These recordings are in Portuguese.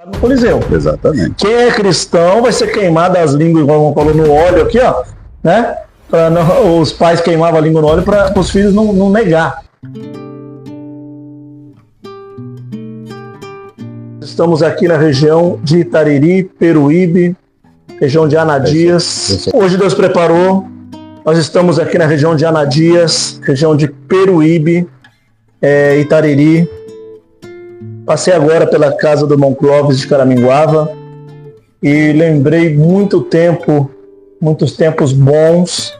no Coliseu. Exatamente. Quem é cristão vai ser queimado as línguas, igual falou, no óleo aqui, ó, né? Os pais queimavam a língua no óleo para os filhos não negar. Estamos aqui na região de Itariri, Peruíbe, região de Anadias. Hoje Deus preparou. Nós estamos aqui na região de Anadias, região de Peruíbe, Itariri. Passei agora pela casa do irmão Clóvis de Caraminguava e lembrei muitos tempos bons,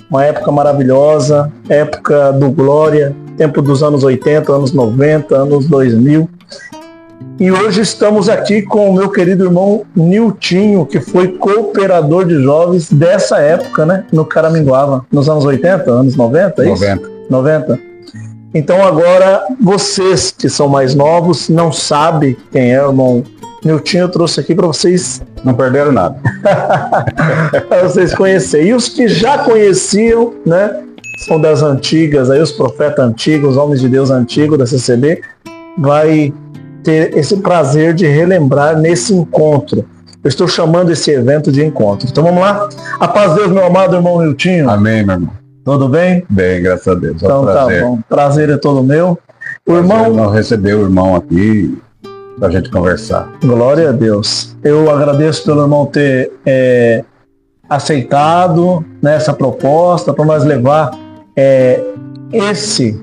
uma época maravilhosa, época do Glória, tempo dos anos 80, anos 90, anos 2000. E hoje estamos aqui com o meu querido irmão Niltinho, que foi cooperador de jovens dessa época, né? No Caraminguava, nos anos 80, anos 90, é isso? 90. Então agora, vocês que são mais novos, não sabem quem é o irmão Niltinho, eu trouxe aqui para vocês... Não perderam nada. Para vocês conhecerem. E os que já conheciam, né? São das antigas, aí os profetas antigos, os homens de Deus antigos da CCB, vai ter esse prazer de relembrar nesse encontro. Eu estou chamando esse evento de encontro. Então vamos lá? A paz de Deus, meu amado irmão Niltinho. Amém, meu irmão. Tudo bem? Bem, graças a Deus. Então tá bom. Prazer é todo meu. O irmão não recebeu o irmão aqui pra gente conversar. Glória a Deus. Eu agradeço pelo irmão ter aceitado, né, essa proposta para nós levar esse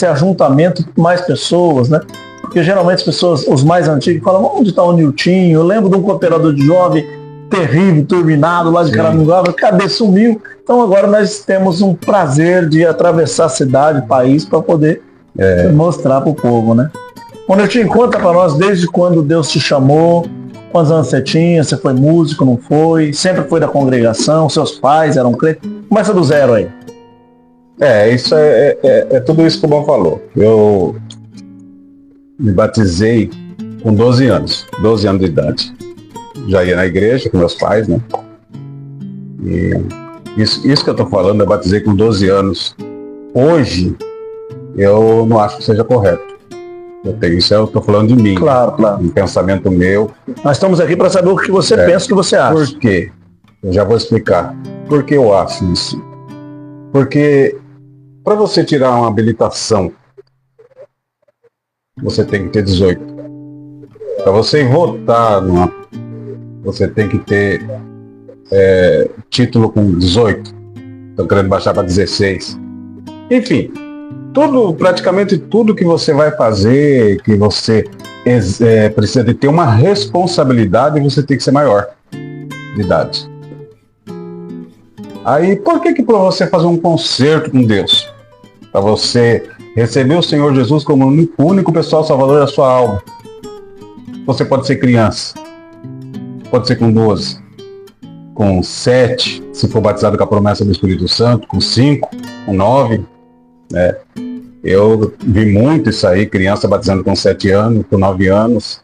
ajuntamento com mais pessoas, né? Porque geralmente as pessoas, os mais antigos, falam, onde está o Niltinho? Eu lembro de um cooperador de jovem terrível, turbinado lá de Caraminguava, cadê? Sumiu. Então agora nós temos um prazer de atravessar a cidade, o país, para poder mostrar para o povo, né? Ô Niltinho, conta para nós desde quando Deus te chamou, quantos anos você tinha, você foi músico, não foi? Sempre foi da congregação, seus pais eram crentes? Começa do zero aí. Isso é tudo isso que o bom falou. Eu me batizei com 12 anos de idade. Já ia na igreja com meus pais, né? E isso que eu tô falando, eu batizei com 12 anos. Hoje, eu não acho que seja correto. Eu tô falando de mim. Claro. Um pensamento meu. Nós estamos aqui para saber o que você pensa, o que você acha. Por quê? Eu já vou explicar. Por que eu acho isso? Porque para você tirar uma habilitação, você tem que ter 18. Para você votar você tem que ter título com 18. Estão querendo baixar para 16. Enfim, praticamente tudo que você vai fazer, que você precisa de ter uma responsabilidade, você tem que ser maior de idade. Aí, por que para você fazer um concerto com Deus? Para você receber o Senhor Jesus como o único pessoal salvador da sua alma. Você pode ser criança. Pode ser com 12, com 7, se for batizado com a promessa do Espírito Santo, com 5, com 9. Né? Eu vi muito isso aí, criança batizando com 7 anos, com 9 anos,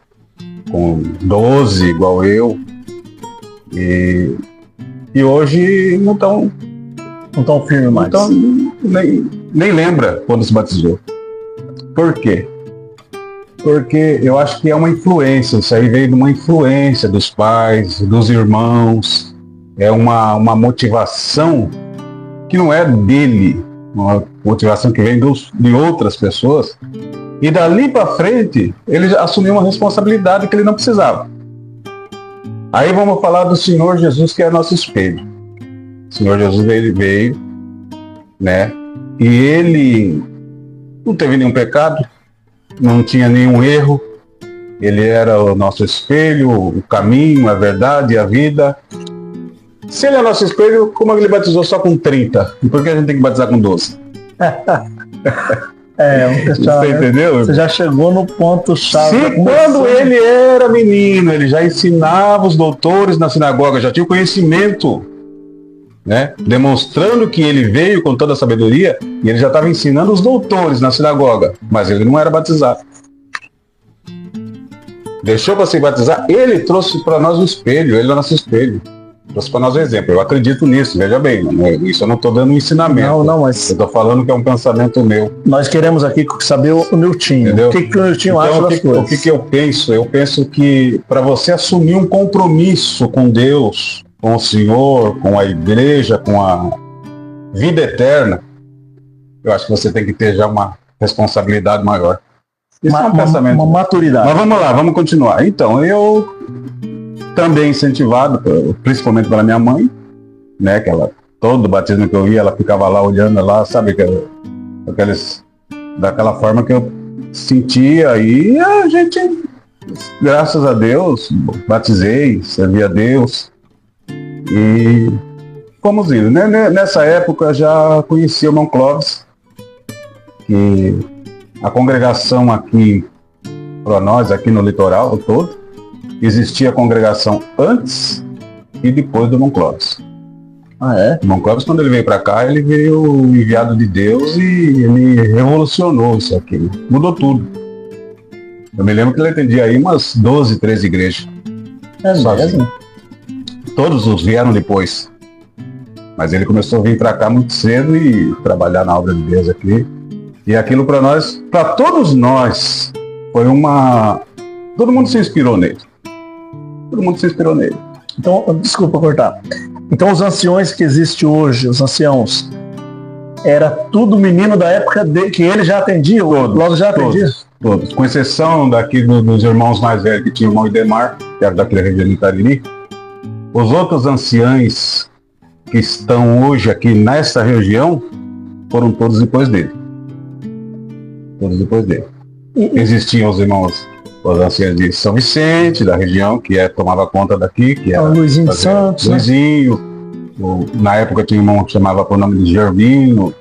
com 12, igual eu. E hoje não estão firmes mais. Então, nem lembra quando se batizou. Por quê? Porque eu acho que é uma influência, isso aí veio de uma influência dos pais, dos irmãos, é uma motivação que não é dele, uma motivação que vem de outras pessoas, e dali para frente ele assumiu uma responsabilidade que ele não precisava. Aí vamos falar do Senhor Jesus, que é nosso espelho. O Senhor Jesus veio, né, e ele não teve nenhum pecado, não tinha nenhum erro, ele era o nosso espelho, o caminho, a verdade e a vida. Se ele é nosso espelho, como ele batizou só com 30? E por que a gente tem que batizar com 12? Você entendeu? Você já chegou no ponto-chave. Se quando ele era menino, ele já ensinava os doutores na sinagoga, já tinha o conhecimento, né? Demonstrando que ele veio com toda a sabedoria, e ele já estava ensinando os doutores na sinagoga, mas ele não era batizado. Deixou para se batizar, ele trouxe para nós o espelho, ele é o nosso espelho. Trouxe para nós um exemplo. Eu acredito nisso, veja bem. Isso eu não estou dando um ensinamento. Não, mas... Eu estou falando que é um pensamento meu. Nós queremos aqui saber o Niltinho. Entendeu? O que o Niltinho então, acha das coisas. O que eu penso? Eu penso que para você assumir um compromisso com Deus, com o Senhor, com a igreja, com a vida eterna, eu acho que você tem que ter já uma responsabilidade maior. Isso é um pensamento. Uma maturidade. Mas vamos lá, vamos continuar. Então, eu também incentivado, principalmente pela minha mãe, né, que ela, todo batismo que eu ia, ela ficava lá olhando lá, sabe, daquela forma que eu sentia, e a gente, graças a Deus, batizei, servi a Deus, e fomos indo. Nessa época eu já conheci o irmão Clóvis, que a congregação aqui, para nós, aqui no litoral todo, existia a congregação antes e depois do irmão Clóvis. Ah, é? O irmão Clóvis, quando ele veio para cá, ele veio enviado de Deus e ele revolucionou isso aqui. Mudou tudo. Eu me lembro que ele atendia aí umas 12, 13 igrejas. É mesmo? Todos os vieram depois. Mas ele começou a vir para cá muito cedo e trabalhar na obra de Deus aqui. E aquilo para nós, para todos nós, foi uma... Todo mundo se inspirou nele. Todo mundo se inspirou nele. Então, desculpa cortar. Então os anciões que existem hoje, os anciãos, era tudo menino da época que ele já atendia? Logo já atendia? Todos. Com exceção daqui dos irmãos mais velhos, que tinha o irmão Idemar, que era daquela região de Itariri. Os outros anciães que estão hoje aqui nessa região foram todos depois dele. Todos depois dele. Existiam os irmãos, os anciãos de São Vicente, da região, que tomava conta daqui, que era Luizinho Santos. Luizinho. Na época tinha um irmão que chamava por nome de Gervino,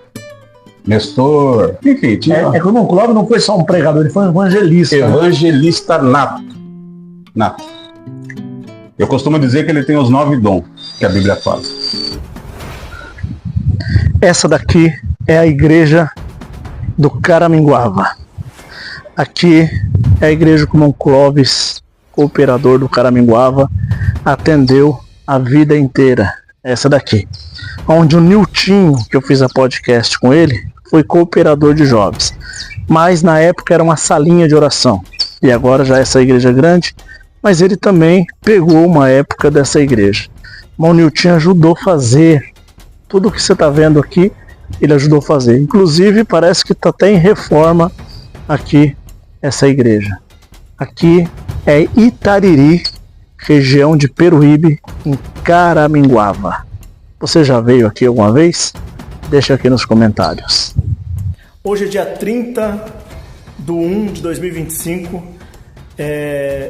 Nestor, enfim, tinha... É que o irmão Clóvis não foi só um pregador, ele foi um evangelista. Evangelista nato. Eu costumo dizer que ele tem os 9 dons que a Bíblia fala. Essa daqui é a igreja do Caraminguava. Aqui é a igreja que o irmão Clóvis, cooperador do Caraminguava, atendeu a vida inteira. Essa daqui. Onde o Niltinho, que eu fiz a podcast com ele, foi cooperador de jovens. Mas na época era uma salinha de oração. E agora já é essa igreja grande, mas ele também pegou uma época dessa igreja. O Niltinho ajudou a fazer tudo o que você está vendo aqui, ele ajudou a fazer. Inclusive parece que está até em reforma aqui essa igreja. Aqui é Itariri, região de Peruíbe, em Caraminguava. Você já veio aqui alguma vez? Deixa aqui nos comentários. Hoje é dia 30/1/2025.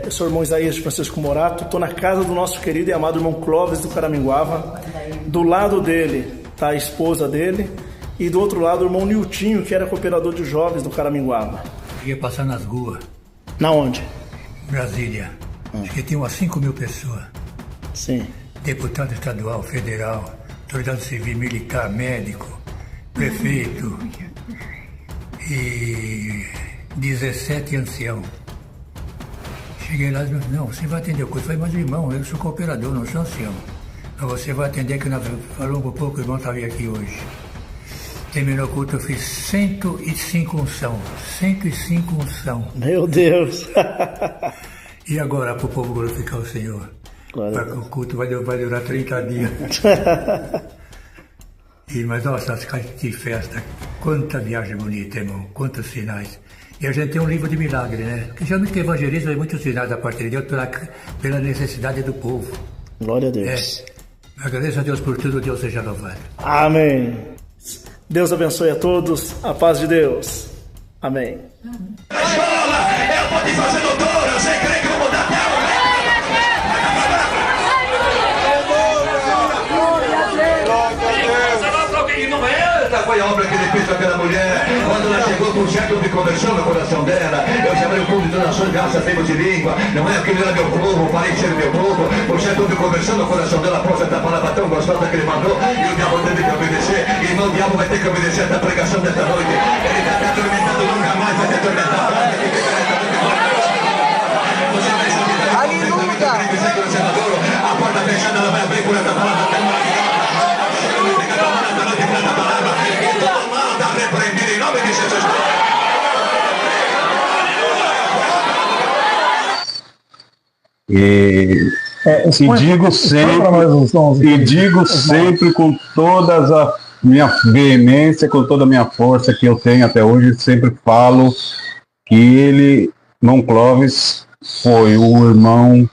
Eu sou o irmão Isaías de Francisco Morato. Estou na casa do nosso querido e amado irmão Clóvis do Caraminguava. Do lado dele está a esposa dele. E do outro lado o irmão Niltinho, que era cooperador de jovens do Caraminguava. Ia passar nas ruas. Na onde? Brasília. Acho que tinha umas 5.000 pessoas. Sim. Deputado estadual, federal, autoridade civil, militar, médico, prefeito e 17 anciãos. Cheguei lá e disse, não, você vai atender o curso. Eu falei, mas irmão, eu sou cooperador, não sou ancião. Mas você vai atender, que nós falamos um pouco, o irmão estava aqui hoje. Terminou o culto, eu fiz 105 unção. 105 unção. Meu Deus! E agora para o povo glorificar o Senhor? Claro. O culto vai durar 30 dias. Mas nossa, que festa, quanta viagem bonita, irmão, quantos sinais. E a gente tem um livro de milagre, né? Porque geralmente que evangeliza é muitos sinais da parte de Deus pela necessidade do povo. Glória a Deus. Agradeço a Deus por tudo, Deus seja louvado. Amém. Deus abençoe a todos, a paz de Deus. Amém. A escola, eu vou te fazer doutor, você crê que eu vou dar tela? Foi a obra que ele fez com aquela mulher. Quando ela chegou com um certo de conversão no coração dela, eu chamei o povo de todas as nações, graças temos de língua. Não é que ele era meu povo, parei de ser meu povo. Por certo de conversão no coração dela, após essa palavra tão gostosa que ele mandou, e o diabo teve que obedecer. Irmão, o diabo vai ter que obedecer essa pregação desta noite. Ele está te atormentando, nunca mais vai te atormentar. Você vai saber. Aleluia! A porta fechada, ela vai abrir por essa E digo sempre com toda a minha veemência, com toda a minha força que eu tenho até hoje, sempre falo que ele, irmão Clóvis, foi o irmão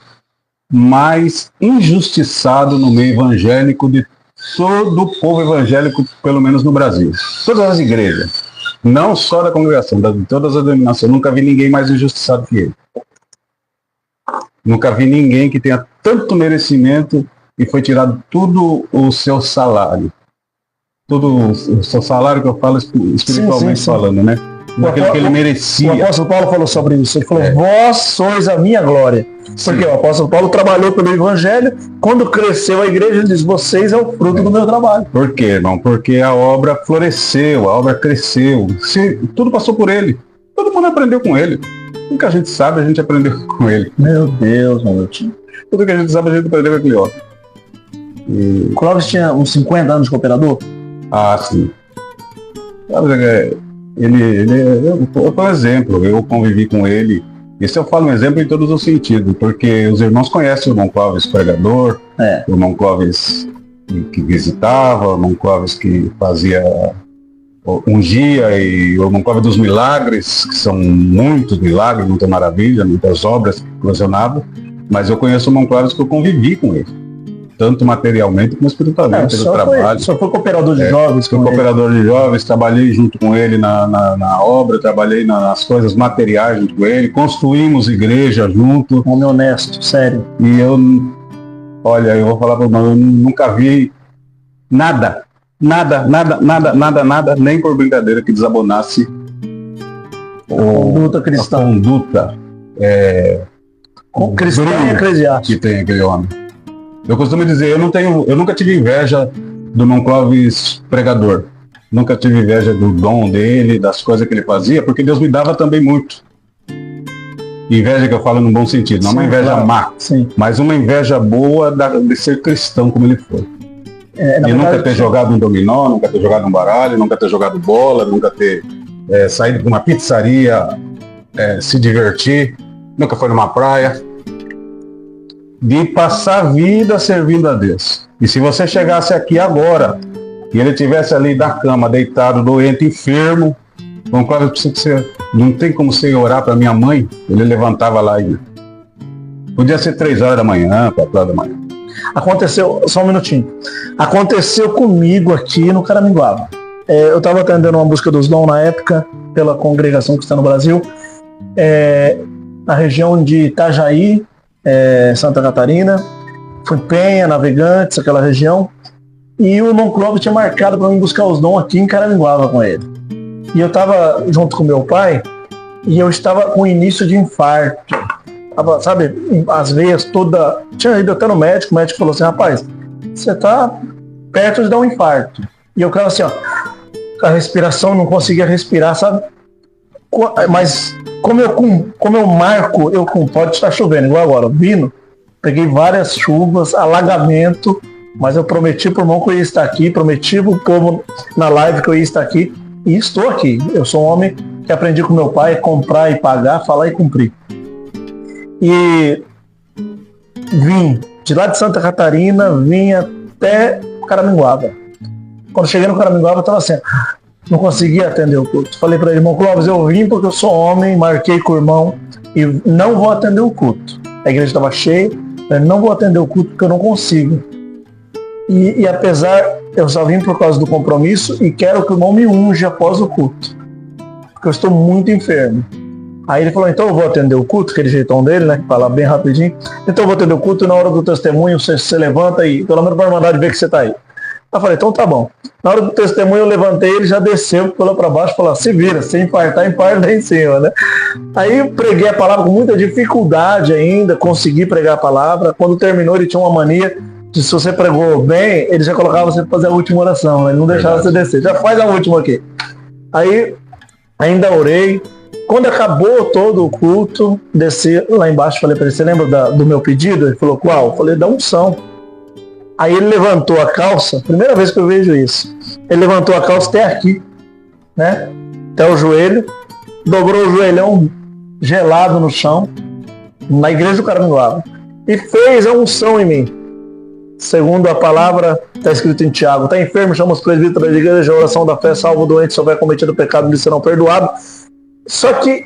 mais injustiçado no meio evangélico de todo o povo evangélico, pelo menos no Brasil. Todas as igrejas, não só da congregação, de todas as denominações, nunca vi ninguém mais injustiçado que ele. Nunca vi ninguém que tenha tanto merecimento e foi tirado tudo o seu salário. Todo o seu salário, que eu falo espiritualmente falando, né? Aquilo que ele merecia. O apóstolo Paulo falou sobre isso. Ele falou, vós sois a minha glória. Porque o apóstolo Paulo trabalhou pelo evangelho. Quando cresceu a igreja, ele diz, vocês é o fruto do meu trabalho. Por quê, irmão? Porque a obra floresceu, a obra cresceu. Tudo passou por ele. Todo mundo aprendeu com ele. Tudo que a gente sabe, a gente aprendeu com ele. Meu Deus, meu tio. Tudo que a gente sabe, a gente aprendeu com aquele homem. O Clóvis tinha uns 50 anos de cooperador? Ah, sim. Por exemplo, eu convivi com ele. Isso eu falo um exemplo em todos os sentidos, porque os irmãos conhecem o irmão Clóvis pregador, o irmão Clóvis que visitava, o irmão Clóvis que fazia ungia, e o irmão Clóvis dos milagres, que são muitos milagres, muita maravilha, muitas obras que ocasionavam, mas eu conheço o irmão Clóvis que eu convivi com ele, tanto materialmente como espiritualmente, pelo trabalho. Só foi cooperador de jovens. Fui cooperador de jovens, trabalhei junto com ele na obra, trabalhei nas coisas materiais junto com ele, construímos igreja junto. Homem honesto, sério. E eu vou falar para o irmão, eu nunca vi nada, nem por brincadeira, que desabonasse conduta cristã. A conduta cristã e eclesiástica que tem aquele homem. Eu costumo dizer, eu nunca tive inveja do irmão Clóvis pregador. Nunca tive inveja do dom dele, das coisas que ele fazia, porque Deus me dava também muito. Inveja que eu falo no bom sentido, não uma inveja má, mas uma inveja boa de ser cristão como ele foi. E nunca ter jogado um dominó, nunca ter jogado um baralho, nunca ter jogado bola, nunca ter saído de uma pizzaria, se divertir, nunca foi numa praia. De passar a vida servindo a Deus. E se você chegasse aqui agora e ele estivesse ali da cama, deitado, doente, enfermo, não tem como você orar para minha mãe, ele levantava lá e podia ser 3 horas da manhã, 4 horas da manhã. Aconteceu, só um minutinho, aconteceu comigo aqui no Caraminguaba. Eu estava atendendo uma busca dos dons na época, pela congregação cristã no Brasil, na região de Itajaí, Santa Catarina, fui Penha, Navegantes, aquela região, e o irmão Clóvis tinha marcado para mim buscar os dons aqui em Caraminguaba com ele. E eu estava junto com meu pai, e eu estava com início de infarto. Tava, sabe, as veias toda. Tinha ido até no médico, o médico falou assim, rapaz, você está perto de dar um infarto. E eu ficava assim, ó, a respiração, não conseguia respirar, sabe? Mas como eu marco, pode estar chovendo, igual agora, vindo, peguei várias chuvas, alagamento, mas eu prometi pro irmão que eu ia estar aqui, prometi pro povo na live que eu ia estar aqui, e estou aqui. Eu sou um homem que aprendi com meu pai, comprar e pagar, falar e cumprir. E vim de lá de Santa Catarina, vim até Caraminguaba. Quando cheguei no Caraminguaba, eu estava assim, não conseguia atender o culto. Falei para ele, irmão Clóvis, eu vim porque eu sou homem, marquei com o irmão e não vou atender o culto. A igreja estava cheia, eu não vou atender o culto porque eu não consigo. E apesar, eu só vim por causa do compromisso e quero que o irmão me unja após o culto, porque eu estou muito enfermo. Aí ele falou, então eu vou atender o culto, aquele jeitão dele, né, que fala bem rapidinho. Então eu vou atender o culto e na hora do testemunho você levanta e pelo menos para mandar de ver que você está aí. Eu falei, então tá bom. Na hora do testemunho eu levantei, ele já desceu, pulou para baixo e falou, se vira, se infartar, infarta em cima, né? Aí eu preguei a palavra com muita dificuldade ainda, consegui pregar a palavra. Quando terminou, ele tinha uma mania de, se você pregou bem, ele já colocava você para fazer a última oração, né? Ele não deixava você descer, já faz a última aqui. Aí ainda orei. Quando acabou todo o culto, desci lá embaixo, falei para ele, você lembra do meu pedido? Ele falou, qual? Eu falei, da unção. Aí ele levantou a calça, primeira vez que eu vejo isso, ele levantou a calça até aqui, né? Até o joelho, dobrou o joelhão gelado no chão, na igreja do Caraminguaba. e fez a unção em mim. Segundo a palavra, está escrito em Tiago: está enfermo, chama os presbíteros da igreja, a oração da fé salva o doente, se houver cometido pecado, lhe serão perdoados. Só que,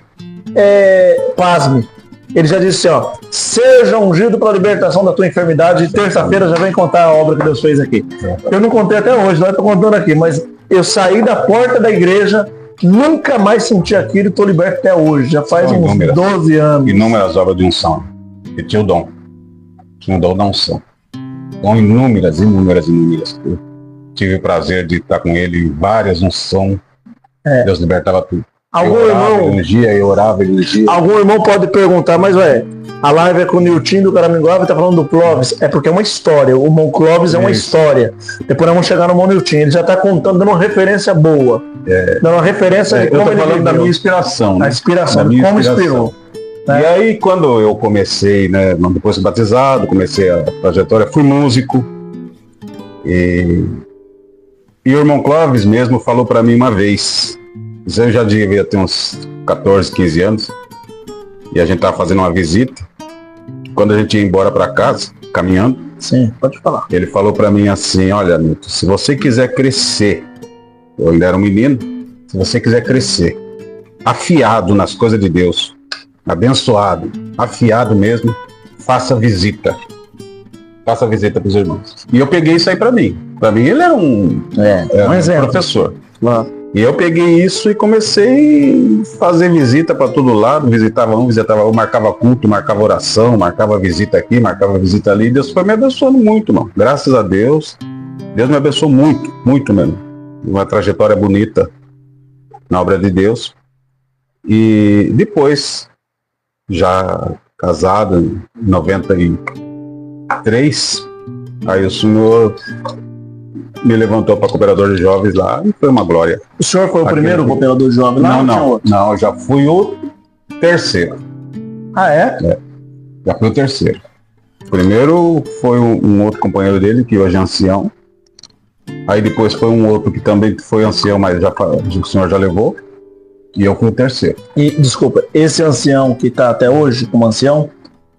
pasme, ele já disse assim, seja ungido para a libertação da tua enfermidade, e terça-feira já vem contar a obra que Deus fez aqui. Eu não contei até hoje, não estou contando aqui, mas eu saí da porta da igreja, nunca mais senti aquilo e estou liberto até hoje, já faz uns 12 anos. Inúmeras obras de unção, e tinha o dom da unção. Com inúmeras. Eu tive o prazer de estar com ele em várias unções, Deus libertava tudo. Algum eu orava, ele ungia. Algum irmão pode perguntar, mas a live é com o Nilton do Caraminguava e tá falando do Clóvis. É porque é uma história. O irmão Clóvis é uma história. Depois nós vamos chegar no irmão Nilton. Ele já tá contando, dando uma referência boa. Dando uma referência de como eu tô ele falando da viveu. minha inspiração. A inspiração, de como inspirou. E aí, quando eu comecei, né, depois de batizado, comecei a trajetória, fui músico. E o irmão Clóvis mesmo falou para mim uma vez, eu já devia ter uns 14, 15 anos, e a gente tava fazendo uma visita. Quando a gente ia embora para casa, caminhando, sim, pode falar. Ele falou para mim assim: olha, Nilton, se você quiser crescer, ele era um menino, se você quiser crescer, afiado nas coisas de Deus, abençoado, afiado mesmo, faça visita para os irmãos. E eu peguei isso aí para mim. Para mim ele era um professor. E eu peguei isso e comecei a fazer visita para todo lado, visitava um, marcava culto, marcava oração, marcava visita aqui, marcava visita ali. Deus foi me abençoando muito, mano. Graças a Deus, Deus me abençoou muito, muito mesmo. Uma trajetória bonita na obra de Deus. E depois, já casado, em 93, aí o senhor me levantou para cooperador de jovens lá e foi uma glória. O senhor foi o primeiro cooperador de jovens lá? Não, já fui o terceiro. Ah, é? Já fui o terceiro. Primeiro foi um outro companheiro dele, que hoje é ancião. Aí depois foi um outro que também foi ancião, mas o senhor já levou. E eu fui o terceiro. E, desculpa, esse ancião que está até hoje como ancião,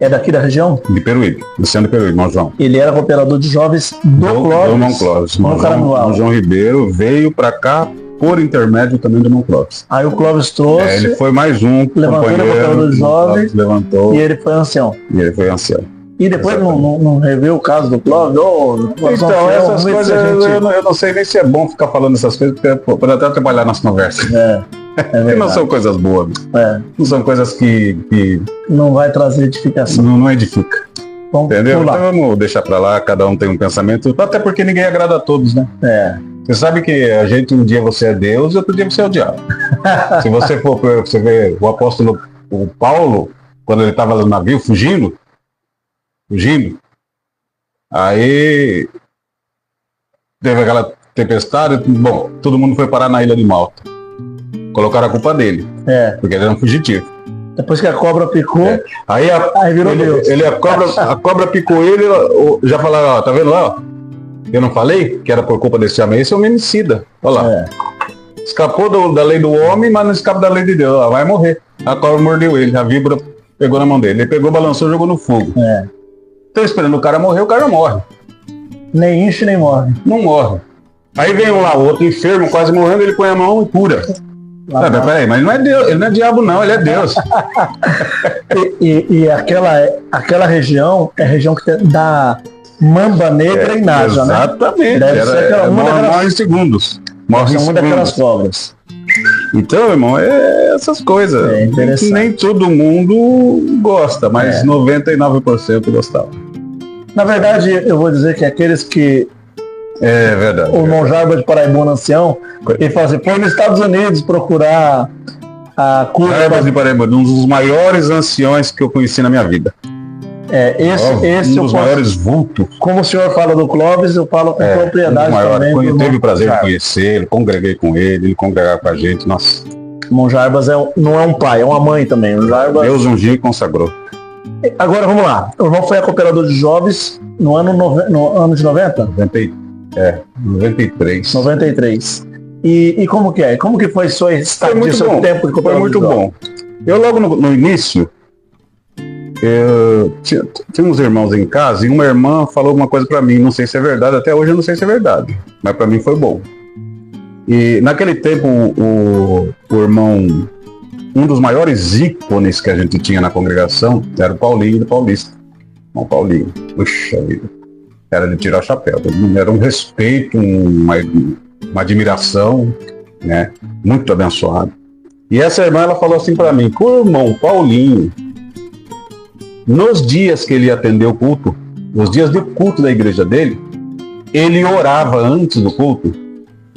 é daqui da região? De Peruíbe, Luciano de Peruíbe, irmão João. Ele era cooperador de jovens do Clóvis. Do irmão Clóvis. Irmão João Ribeiro veio para cá por intermédio também do irmão Clóvis. Aí o Clóvis trouxe. Ele foi mais um levantou companheiro. Cooperador de jovens. Levantou. E ele foi ancião. E depois não revê o caso do Clóvis? Então, essas coisas eu não sei nem se é bom ficar falando essas coisas, porque pode até trabalhar nas conversas. Porque não são coisas boas. Não são coisas que não vai trazer edificação. Não edifica. Entendeu? Então vamos deixar pra lá, cada um tem um pensamento, até porque ninguém agrada a todos, né? Você sabe que a gente, um dia você é Deus e outro dia você é o diabo. Se você for, você vê o apóstolo o Paulo, quando ele estava no navio fugindo, aí teve aquela tempestade, bom, todo mundo foi parar na ilha de Malta. Colocaram a culpa dele, porque ele era um fugitivo. Depois que a cobra picou, aí virou Deus. A cobra picou ele, já falaram, ó, tá vendo lá? Ó? Eu não falei que era por culpa desse homem, esse é um homicida. Olha lá. Escapou da lei do homem, mas não escapa da lei de Deus. Ó, vai morrer. A cobra mordeu ele, a víbora pegou na mão dele. Ele pegou, balançou e jogou no fogo. Estão esperando o cara morrer, o cara morre. Nem enche, nem morre. Não morre. Aí vem um lá, o outro enfermo, quase morrendo, ele põe a mão e cura. Peraí, mas não é Deus, ele não é diabo não, ele é Deus. e aquela região é a região que dá mamba negra e naja, né? Exatamente. Morre em segundos. Morre em segundos. Daquelas cobras. Então, irmão, essas coisas. Nem todo mundo gosta, mas 99% gostava. Na verdade, eu vou dizer que aqueles que... É verdade. O irmão Jarbas de Paraibuna, ancião, ele fala assim, foi nos Estados Unidos procurar a cura... Jarbas de Paraibuna, um dos maiores anciões que eu conheci na minha vida. Esse um dos maiores vultos. Como o senhor fala do Clóvis, eu falo com propriedade também. Eu tive o prazer de conhecê-lo, congreguei com ele congregava com a gente, nossa. O irmão Jarbas não é um pai, é uma mãe também. O Jarbas... Deus ungiu e consagrou. Agora vamos lá. O irmão foi a cooperador de jovens no ano de 90? 93. 93. E como que é? Como que foi seu tempo de Foi muito bom. Eu logo no início, tinha uns irmãos em casa e uma irmã falou uma coisa para mim, não sei se é verdade, até hoje eu não sei se é verdade, mas para mim foi bom. E naquele tempo o irmão, um dos maiores ícones que a gente tinha na congregação era o Paulinho do Paulista. O Paulinho, puxa vida, era de tirar o chapéu, era um respeito, uma admiração, né? Muito abençoado. E essa irmã, ela falou assim para mim, que o irmão Paulinho, nos dias que ele atendeu o culto, nos dias de culto da igreja dele, ele orava antes do culto,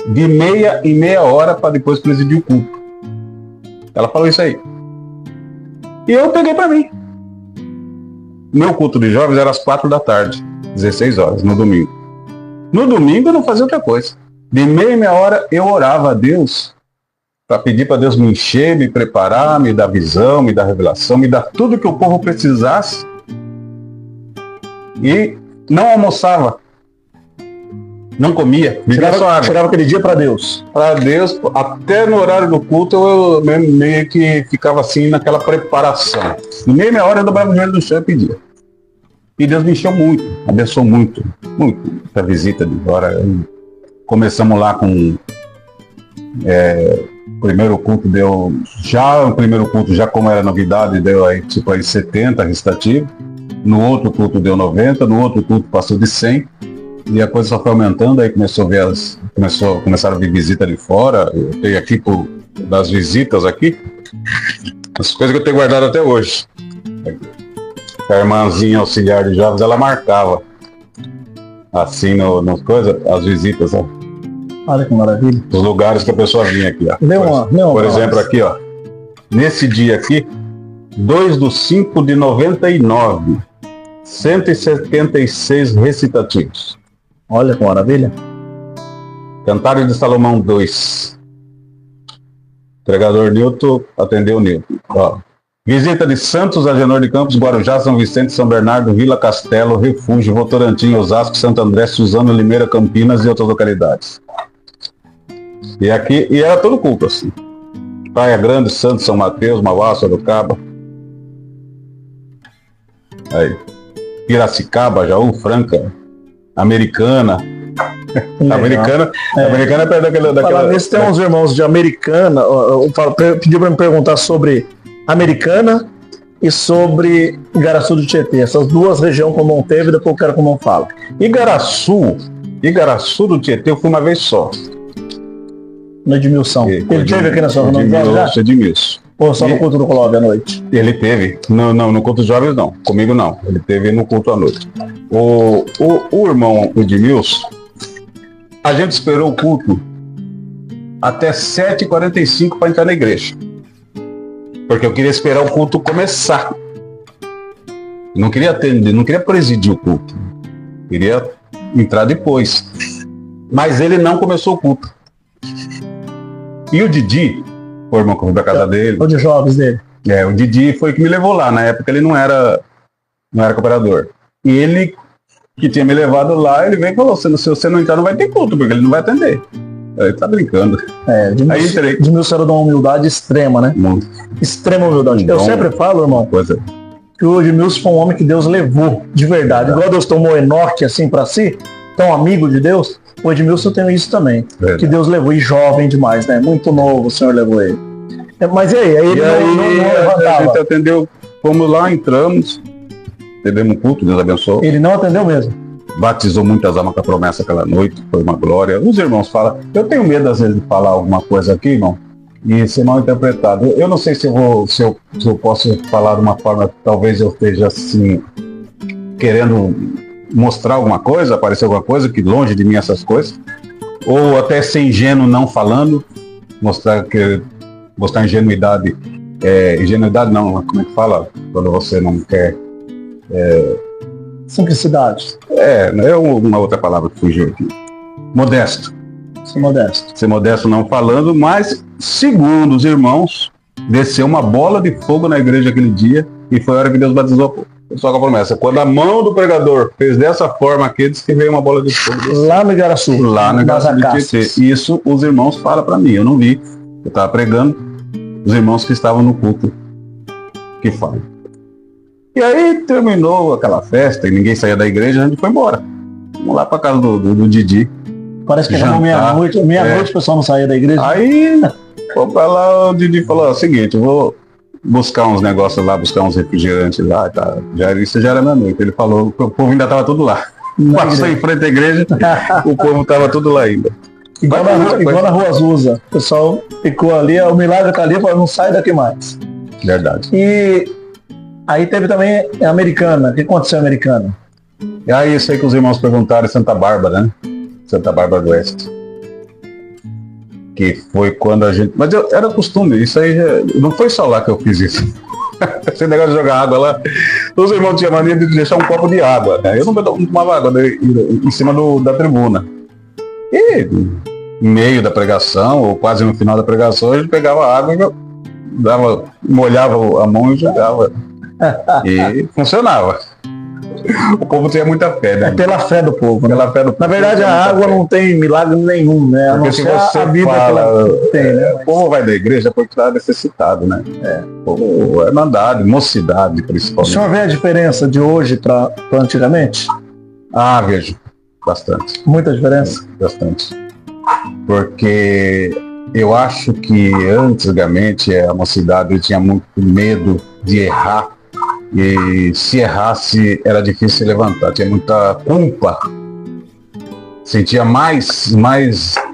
de meia em meia hora para depois presidir o culto. Ela falou isso aí. E eu peguei para mim. Meu culto de jovens era às 4 da tarde, 16 horas, no domingo. No domingo eu não fazia outra coisa. De meia em meia hora eu orava a Deus para pedir para Deus me encher, me preparar, me dar visão, me dar revelação, me dar tudo que o povo precisasse. E não almoçava, não comia, tirava aquele dia para Deus. Para Deus, até no horário do culto eu meio que ficava assim naquela preparação. Em meia hora eu dobrava o joelho do chão e pedia. E Deus me encheu muito, abençoou muito a visita de agora. Começamos lá com o primeiro culto já como era novidade, deu aí tipo aí 70 recitativos. No outro culto deu 90, no outro culto passou de 100. E a coisa só foi aumentando, aí começaram a vir visita de fora. Eu tenho aqui das visitas aqui, as coisas que eu tenho guardado até hoje. A irmãzinha auxiliar de jovens, ela marcava assim nas coisas, as visitas, ó. Olha que maravilha. Os lugares que a pessoa vinha aqui, ó. Por exemplo, aqui, ó. Nesse dia aqui, 2/5/99, 176 recitativos. Olha que maravilha. Cantares de Salomão 2. Pregador Nilton atendeu Nilton. Ó. Visita de Santos, Agenor de Campos, Guarujá, São Vicente, São Bernardo, Vila Castelo, Refúgio, Votorantim, Osasco, Santo André, Suzano, Limeira, Campinas e outras localidades. E aqui, era todo culto assim. Praia Grande, Santos, São Mateus, Mauá, Sorocaba. Aí. Piracicaba, Jaú, Franca, Americana. Americana é perto daquela. Nisso tem uns irmãos de Americana. Pediu para me perguntar sobre Americana e sobre Igaraçu do Tietê. Essas duas regiões como não teve, depois eu quero como não fala. Igaraçu do Tietê eu fui uma vez só. No Edmilson. Ele teve aqui na sua reunião já? Edmilson. Ou só no culto do Colômbia à noite? Ele teve. Não, no culto dos jovens não. Comigo não. Ele teve no culto à noite. O irmão Edmilson, a gente esperou o culto até 7h45 para entrar na igreja. Porque eu queria esperar o culto começar. Não queria atender, não queria presidir o culto. Queria entrar depois. Mas ele não começou o culto. E o Didi, o irmão que foi pra casa dele. O de jovens dele. O Didi foi que me levou lá. Na época ele não era cooperador. E ele, que tinha me levado lá, ele veio e falou, se você não entrar, não vai ter culto, porque ele não vai atender. Ele tá brincando. Aí entrei. Edmilson era de uma humildade extrema, né? Muito. Extrema humildade. Eu sempre falo, irmão, que o Edmilson foi um homem que Deus levou, de verdade. Igual Deus tomou Enoque assim pra si, tão amigo de Deus, o Edmilson tem isso também. Que Deus levou, e jovem demais, né? Muito novo o Senhor levou ele. Mas e aí? Ele não levantava. A gente atendeu, fomos lá, entramos, atendemos um culto, Deus abençoou. Ele não atendeu mesmo. Batizou muitas almas com a promessa aquela noite, foi uma glória. Os irmãos falam, eu tenho medo às vezes de falar alguma coisa aqui, irmão, e ser mal interpretado. Eu não sei se eu posso falar de uma forma, talvez eu esteja assim, querendo mostrar alguma coisa, aparecer alguma coisa, que longe de mim essas coisas, ou até ser ingênuo não falando, mostrar ingenuidade, ingenuidade não, como é que fala? Quando você não quer... Simplicidade. É uma outra palavra que fugiu aqui. Modesto. Ser modesto. Ser modesto não falando, mas, segundo os irmãos, desceu uma bola de fogo na igreja aquele dia e foi a hora que Deus batizou o povo. Só com a promessa. Quando a mão do pregador fez dessa forma aqui, diz que veio uma bola de fogo. Lá no Igaraçu. Lá no Igaraçu do Tietê. Isso os irmãos falam para mim. Eu não vi. Eu estava pregando. Os irmãos que estavam no culto que falam. E aí terminou aquela festa e ninguém saía da igreja, a gente foi embora. Vamos lá pra casa do Didi. Parece que era Jantar. meia-noite. Meia-noite o pessoal não saía da igreja. Aí, foi pra lá, o Didi falou, o seguinte, eu vou buscar uns negócios lá, buscar uns refrigerantes lá, tá? Isso já era meia-noite. Ele falou, o povo ainda tava tudo lá. Passou em frente à igreja, o povo tava tudo lá ainda. Igual na Rua Azusa. O pessoal ficou ali, o milagre tá ali, falou, não sai daqui mais. Verdade. E aí teve também a Americana. O que aconteceu em Americana? E aí, isso aí que os irmãos perguntaram em Santa Bárbara, né? Santa Bárbara do Oeste. Que foi quando a gente... Mas era costume, isso aí não foi só lá que eu fiz isso. Esse negócio de jogar água lá, os irmãos tinham mania de deixar um copo de água, né? Eu não tomava água em cima da tribuna. E no meio da pregação, ou quase no final da pregação, a gente pegava água e molhava a mão e jogava. E funcionava. O povo tinha muita fé, né? É pela fé do povo. Né? Pela fé do povo. Na verdade, a água não tem milagre nenhum, né? A Porque não se ser você a vida fala, que tem, né? o povo vai da igreja porque está necessitado, né? O povo é mandado, mocidade O principalmente. senhor vê a diferença de hoje para antigamente? Ah, vejo. Bastante. Muita diferença? Bastante. Porque eu acho que antigamente a mocidade tinha muito medo de errar. E se errasse era difícil se levantar. Tinha muita culpa. Sentia mais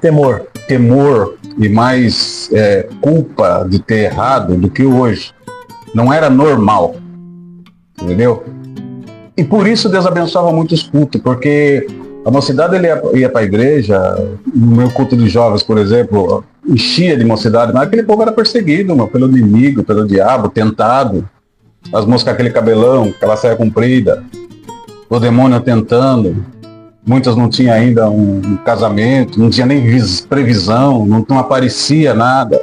Temor. temor e mais culpa de ter errado do que hoje. Não era normal. Entendeu? E por isso Deus abençoava muito os cultos, porque a mocidade ele ia para a igreja, no meu culto de jovens, por exemplo, enchia de mocidade, mas aquele povo era perseguido, pelo inimigo, pelo diabo, tentado. As moças com aquele cabelão, aquela saia comprida, o demônio tentando. Muitas não tinham ainda um casamento, não tinha nem previsão, não aparecia nada.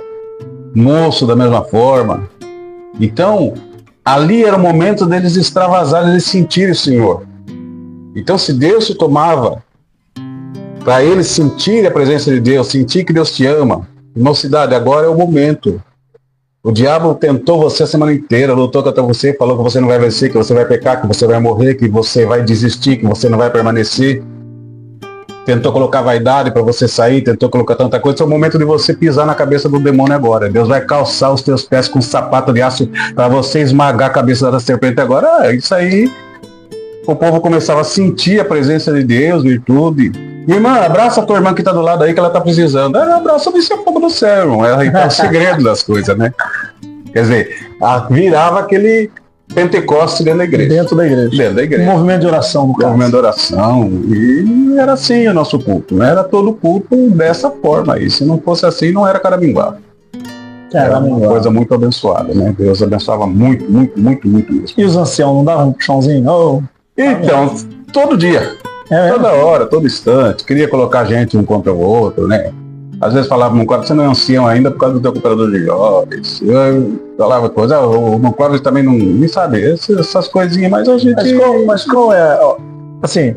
Moço da mesma forma. Então, ali era o momento deles extravasarem, eles sentirem o Senhor. Então, se Deus se tomava para eles sentirem a presença de Deus, sentir que Deus te ama, mocidade, agora é o momento. O diabo tentou você a semana inteira, lutou contra você, falou que você não vai vencer, que você vai pecar, que você vai morrer, que você vai desistir, que você não vai permanecer. Tentou colocar vaidade para você sair, tentou colocar tanta coisa. É o momento de você pisar na cabeça do demônio agora. Deus vai calçar os teus pés com um sapato de aço para você esmagar a cabeça da serpente agora. Isso aí, o povo começava a sentir a presença de Deus, virtude. Irmã, abraça a tua irmã que está do lado aí que ela está precisando. Abraça o seu fogo do céu, irmão. Aí tá o segredo das coisas, né? Quer dizer, virava aquele Pentecoste dentro da igreja. Dentro da igreja. Um movimento de oração, no caso. Movimento de oração. E era assim o nosso culto. Não era todo culto dessa forma. E se não fosse assim, não era Caraminguá. Era uma coisa muito abençoada, né? Deus abençoava muito, muito, muito, muito mesmo. E os anciãos não davam um puxãozinho? Oh. Então, todo dia. Toda hora, todo instante. Queria colocar gente um contra o outro, né? Às vezes falava, você não é ancião ainda por causa do teu cooperador de jovens. Eu falava coisa, o Clóvis também não sabe essas coisinhas, mas a gente... Mas qual é, assim,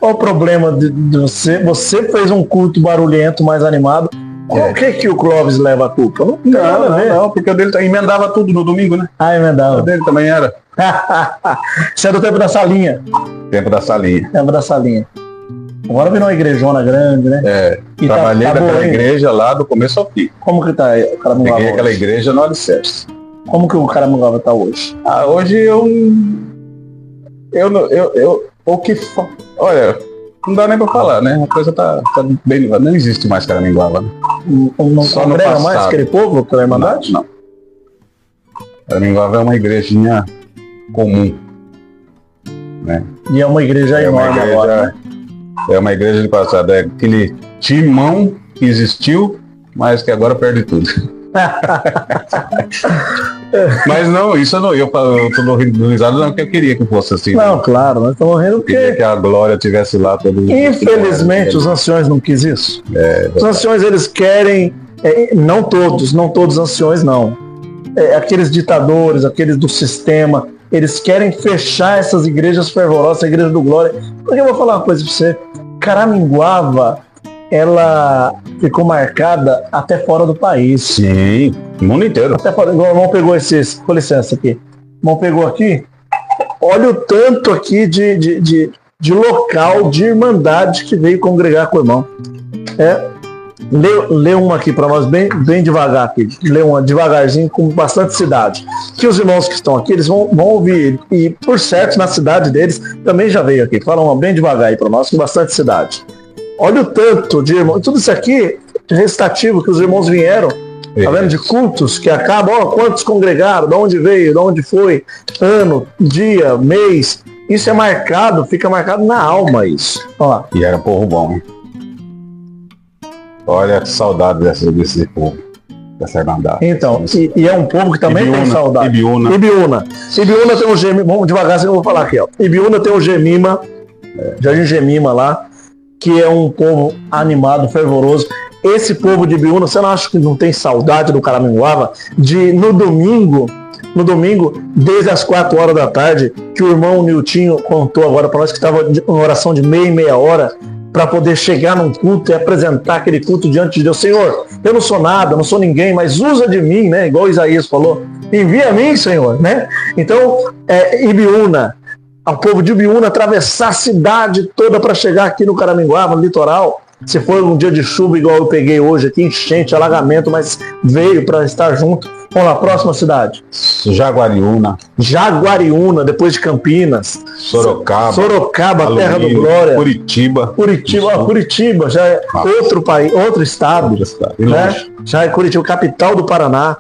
qual o problema de você? Você fez um culto barulhento, mais animado. O que o Clóvis leva a culpa? Não, porque o dele emendava tudo no domingo, né? Ah, emendava. O dele também era. Isso é do tempo da salinha. Tempo da salinha. Agora virou uma igrejona grande, né? E trabalhei naquela igreja lá do começo ao fim. Como que tá o Caraminguava? Peguei aquela igreja no alicerce. Como que o Caraminguava tá hoje? Hoje olha, não dá nem pra falar, né? A coisa tá bem... Não existe mais Caraminguava, né? Não congrega mais aquele povo pela Irmandade? Não. Caraminguava é uma igrejinha comum, né? E é uma igreja enorme agora, né? É uma igreja de passado, é aquele timão que existiu, mas que agora perde tudo. Mas não, isso não, eu tô rindo risado, não, porque eu queria que fosse assim. Não, né? Claro, nós estamos rindo porque... Queria que a glória estivesse lá. Infelizmente, os anciões não quis isso. Os anciões, eles querem, não todos os anciões, não. Aqueles ditadores, aqueles do sistema, eles querem fechar essas igrejas fervorosas, a igreja do Glória. Porque eu vou falar uma coisa pra você. Caraminguava, ela ficou marcada até fora do país. Sim, o mundo inteiro. Até fora. O irmão pegou com licença aqui. O irmão pegou aqui, olha o tanto aqui de local, de irmandade que veio congregar com o irmão. Lê uma aqui para nós, bem devagar aqui. Lê uma devagarzinho, com bastante cidade. Que os irmãos que estão aqui, eles vão ouvir. E, por certo, na cidade deles, também já veio aqui. Fala uma bem devagar aí para nós, com bastante cidade. Olha o tanto de irmãos. Tudo isso aqui, recitativo, que os irmãos vieram, tá vendo? De cultos que acabam. Ó, quantos congregaram, de onde veio, de onde foi, ano, dia, mês. Isso é marcado, fica marcado na alma isso. Olha lá. E era povo bom, hein? Olha que saudade desse povo, dessa irmandade. Então, e é um povo que também Ibiúna, tem saudade. Ibiúna Tem um Gemima, vamos devagarzinho, eu vou falar aqui, ó. Ibiúna tem um Gemima, Jardim Gemima lá, que é um povo animado, fervoroso. Esse povo de Ibiúna, você não acha que não tem saudade do Caraminguava? No domingo, desde as 4 horas da tarde, que o irmão Niltinho contou agora para nós que estava em oração de meia hora, para poder chegar num culto e apresentar aquele culto diante de Deus. Senhor, eu não sou nada, não sou ninguém, mas usa de mim, né? Igual Isaías falou, envia a mim, Senhor, né? Então, Ibiúna, o povo de Ibiúna atravessar a cidade toda para chegar aqui no Caraminguava, no litoral. Se for um dia de chuva igual eu peguei hoje aqui, enchente, alagamento, mas veio para estar junto. Vamos lá, próxima cidade. Jaguariúna, depois de Campinas. Sorocaba, Alumínio, terra do Glória. Curitiba já é outro país, outro estado. Né? Já é Curitiba, capital do Paraná.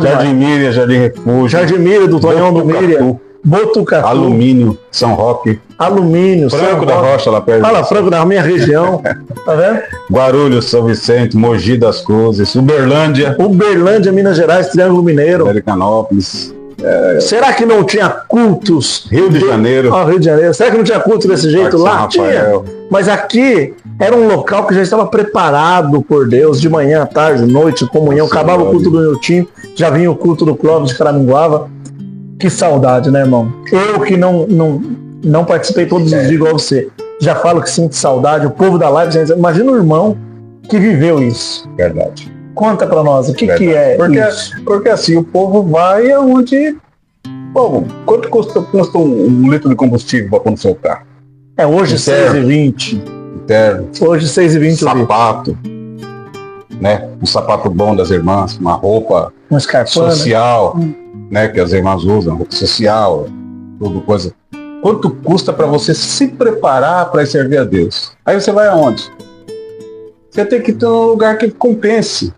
Jardim Miriam, Jardim Refúgio. Jardim Miriam, do Tonhão do Miriam. Botucatu. Alumínio, São Roque. Franco da Rocha, lá perto. Fala, Franco da minha região. Tá vendo? Guarulhos, São Vicente, Mogi das Cruzes, Uberlândia, Minas Gerais, Triângulo Mineiro. Americanópolis. Será que não tinha cultos? Rio de Janeiro. Rio de Janeiro. Será que não tinha culto desse jeito lá? Tinha. Mas aqui era um local que já estava preparado por Deus, de manhã, à tarde, noite, comunhão. Acabava o culto do Niltinho, já vinha o culto do Clóvis de Caraminguava. Que saudade, né, irmão? Eu que não participei todos os dias igual você, já falo que sinto saudade. O povo da live, imagina o irmão que viveu isso. Verdade. Conta pra nós, o que é isso? Porque assim, o povo vai aonde... Bom, quanto custa um litro de combustível para quando seu carro? Hoje R$6,20. Interno. Hoje R$6,20. Sapato. Né? Um sapato bom das irmãs, uma roupa social, né? Que as irmãs usam, roupa social, tudo coisa. Quanto custa para você se preparar para servir a Deus? Aí você vai aonde? Você tem que ter um lugar que compense,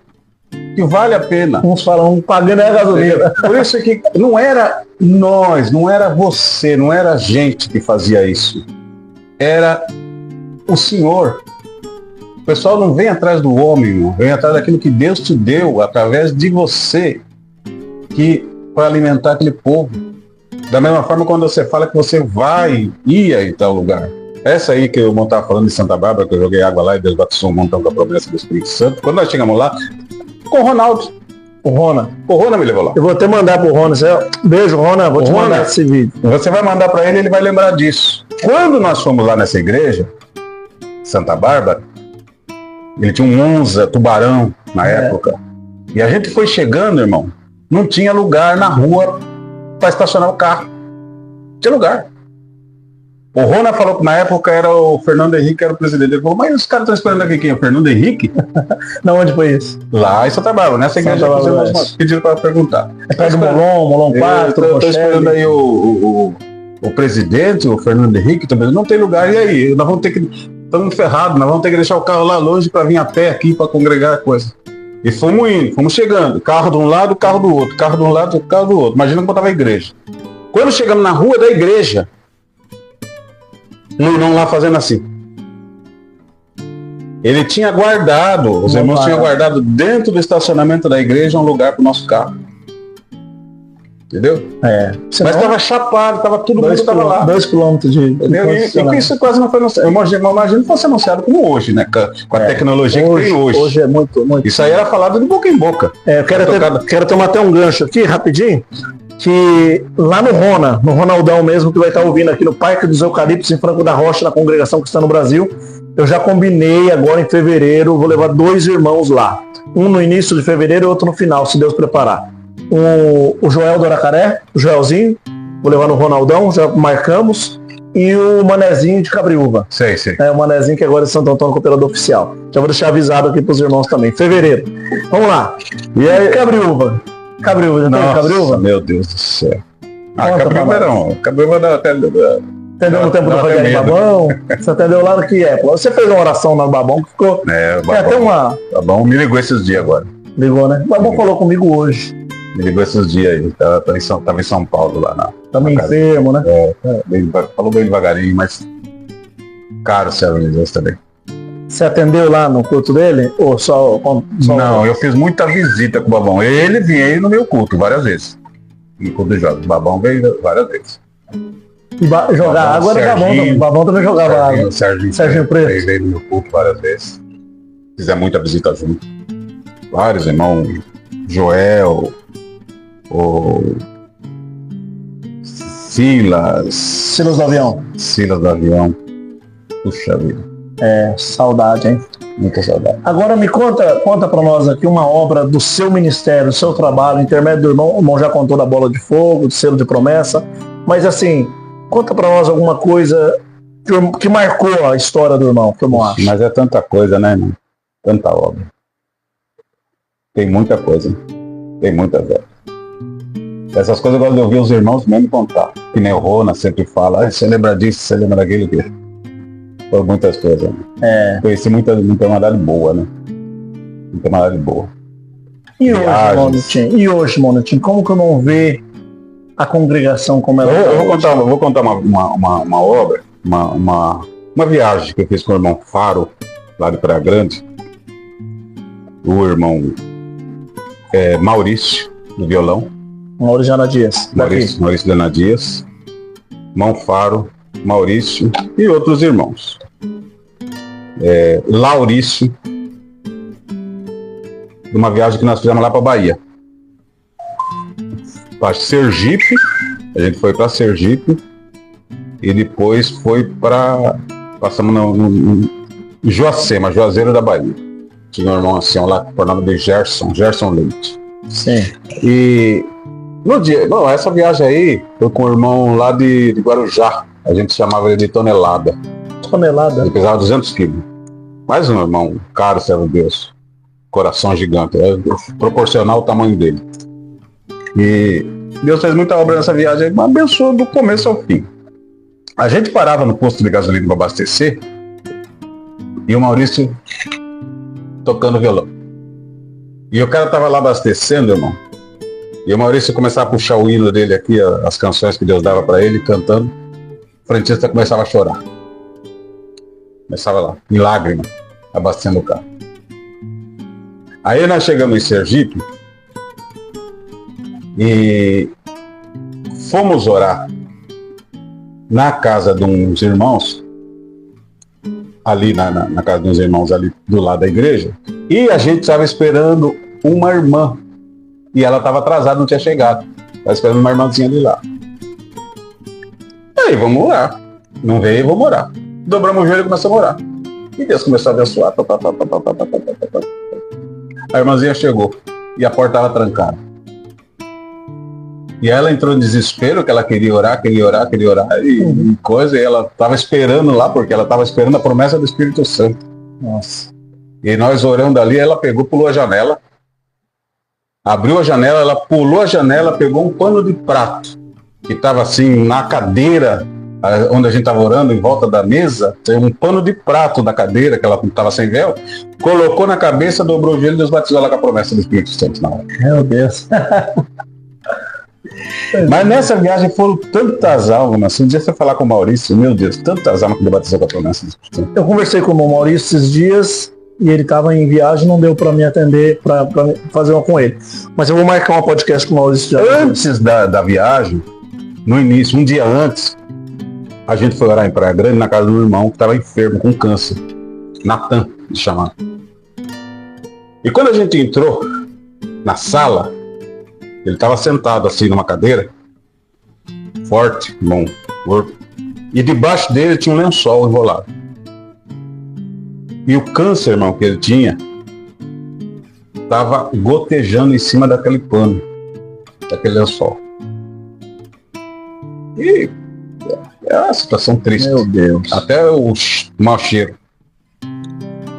que vale a pena. Uns falam, pagando a gasolina. Por isso que não era nós, não era você, não era a gente que fazia isso. Era o Senhor. O pessoal não vem atrás do homem, não. Vem atrás daquilo que Deus te deu através de você, que para alimentar aquele povo. Da mesma forma, quando você fala que você ia em tal lugar. Essa aí que eu estava falando de Santa Bárbara, que eu joguei água lá e Deus batizou um montão com a promessa do Espírito Santo. Quando nós chegamos lá, com o Ronaldo. O Rona me levou lá. Eu vou até mandar pro Rona. Beijo, Rona. Vou te mandar esse vídeo. Você vai mandar para ele vai lembrar disso. Quando nós fomos lá nessa igreja, Santa Bárbara, ele tinha um Monza Tubarão na época. E a gente foi chegando, irmão, não tinha lugar na rua para estacionar o carro. Não tinha lugar. O Rona falou que na época era o Fernando Henrique, era o presidente. Ele falou, mas os caras estão esperando aqui quem? O Fernando Henrique? Não, onde foi isso? Lá em Santa Bárbara, nessa igreja que pediram para perguntar. É perto do Molon 4, estou esperando aí o presidente, o Fernando Henrique também. Não tem lugar, e aí? Nós vamos ter que... Estamos ferrados, nós vamos ter que deixar o carro lá longe para vir a pé aqui para congregar a coisa. E fomos indo, fomos chegando. Carro de um lado, carro do outro. Carro de um lado, carro do outro. Imagina como estava a igreja. Quando chegamos na rua da igreja, não lá fazendo assim. Ele tinha guardado, os irmãos tinham guardado dentro do estacionamento da igreja um lugar para o nosso carro. Entendeu? Mas estava chapado, todo mundo estava lá. 2 quilômetros de e isso quase não foi anunciado. Eu imagino que fosse anunciado como hoje, né? Com a tecnologia que tem hoje. Hoje é muito. Isso aí era falado de boca em boca. Eu quero tomar até um gancho aqui, rapidinho. Que lá no Ronaldão mesmo, que vai estar ouvindo aqui no Parque dos Eucaliptos, em Franco da Rocha, na congregação que está no Brasil, eu já combinei agora em fevereiro, vou levar 2 irmãos lá. Um no início de fevereiro e outro no final, se Deus preparar. O Joel do Aracaré, o Joelzinho, Vou levar no Ronaldão, já marcamos. E o Manezinho de Cabriúva. Sei. É, o Manezinho que agora é Santo Antônio Cooperador Oficial. Já vou deixar avisado aqui pros irmãos também. Fevereiro. Vamos lá. E aí, Cabriúva? Cabriúva, já tem Cabriúva? Meu Deus do céu. Conta Cabriúva não. Cabriúva dá até... Entendeu no tempo do Rogério Babão? Você entendeu lá no que época? Você fez uma oração lá no Babão que ficou... É, o Tem até uma... Babão me ligou esses dias agora. Ligou, né? O Babão falou comigo hoje. Me ligou esses dias aí. Tava em São Paulo lá. Também enfermo, né? Falou bem devagarinho, mas... Caro servo de Deus também. Você atendeu lá no culto dele? Ou só Não, eu fiz muita visita com o Babão. Ele vinha aí no meu culto várias vezes. No culto de jogos. O Babão veio várias vezes. E jogar água era Babão também. O Babão também jogava água. Serginho Preto. Ele veio no meu culto várias vezes. Fizemos muita visita junto. Vários irmãos. Joel. O Silas do Avião. Puxa vida. É, saudade, hein? Muita saudade. Agora me conta pra nós aqui uma obra do seu ministério, do seu trabalho, intermédio do irmão. O irmão já contou da bola de fogo, do selo de promessa. Mas assim, conta pra nós alguma coisa que marcou a história do irmão, que o irmão acha. Mas é tanta coisa, né, irmão? Tanta obra. Tem muita coisa. Tem muita obra. Essas coisas eu gosto de ouvir os irmãos mesmo contar. Que nem o Rona sempre fala, você lembra disso, você lembra daquilo que... Por muitas coisas. Né? É. Conheci muita maldade boa, né? Muita maldade boa. E hoje, Monutinho, como que eu não vejo a congregação como ela eu vou contar uma obra, uma viagem que eu fiz com o irmão Faro, lá de Praia Grande. O irmão Maurício, do violão. Maurício Ana Dias. Maurício Ana Dias. Irmão Faro, Maurício e outros irmãos. Laurício, de uma viagem que nós fizemos lá para Bahia. Para Sergipe, a gente foi para Sergipe e depois passamos no Joacema, Juazeiro da Bahia. Tinha um irmão assim lá por nome de Gerson Leite. Sim. E no dia, essa viagem aí foi com o irmão lá de Guarujá. A gente chamava ele de Tonelada. Ele pesava 200 quilos. Mais um irmão, caro servo de Deus. Coração gigante. Proporcional ao tamanho dele. E Deus fez muita obra nessa viagem. Mas abençoou do começo ao fim. A gente parava no posto de gasolina para abastecer. E o Maurício tocando violão. E o cara tava lá abastecendo, irmão. E o Maurício começava a puxar o hino dele aqui, as canções que Deus dava para ele, cantando. O frentista começava a chorar. Começava lá, em lágrimas, abastecendo o carro. Aí nós chegamos em Sergipe e fomos orar na casa de uns irmãos, ali na casa de uns irmãos ali do lado da igreja, e a gente estava esperando uma irmã, e ela estava atrasada, não tinha chegado. Estava esperando uma irmãzinha ali lá. Aí, vamos orar. Não veio, vamos orar. Dobramos o joelho e começamos a orar. E Deus começou a abençoar. A irmãzinha chegou e a porta estava trancada. E ela entrou em desespero, que ela queria orar e coisa, e ela estava esperando lá, porque ela estava esperando a promessa do Espírito Santo. Nossa. E nós orando dali, ela pulou a janela, abriu a janela, ela pulou a janela, pegou um pano de prato, que estava assim na cadeira, onde a gente estava orando, em volta da mesa, tem um pano de prato da cadeira, que ela estava sem véu, colocou na cabeça, dobrou o joelho e Deus batizou ela com a promessa do Espírito Santo na hora. Meu Deus. Mas nessa viagem foram tantas almas, se um dia você falar com o Maurício, meu Deus, tantas almas que Deus batizou com a promessa do Espírito Santo. Eu conversei com o Maurício esses dias e ele estava em viagem, não deu para me atender, para fazer uma com ele. Mas eu vou marcar uma podcast com o Maurício já. Antes da viagem, no início, um dia antes, a gente foi orar em Praia Grande na casa do meu irmão que estava enfermo com câncer. Natan, de chamar. E quando a gente entrou na sala, ele estava sentado assim numa cadeira, forte, bom corpo, e debaixo dele tinha um lençol enrolado. E o câncer, irmão, que ele tinha, estava gotejando em cima daquele pano, daquele lençol. E é uma situação triste. Meu Deus. Até o mau cheiro.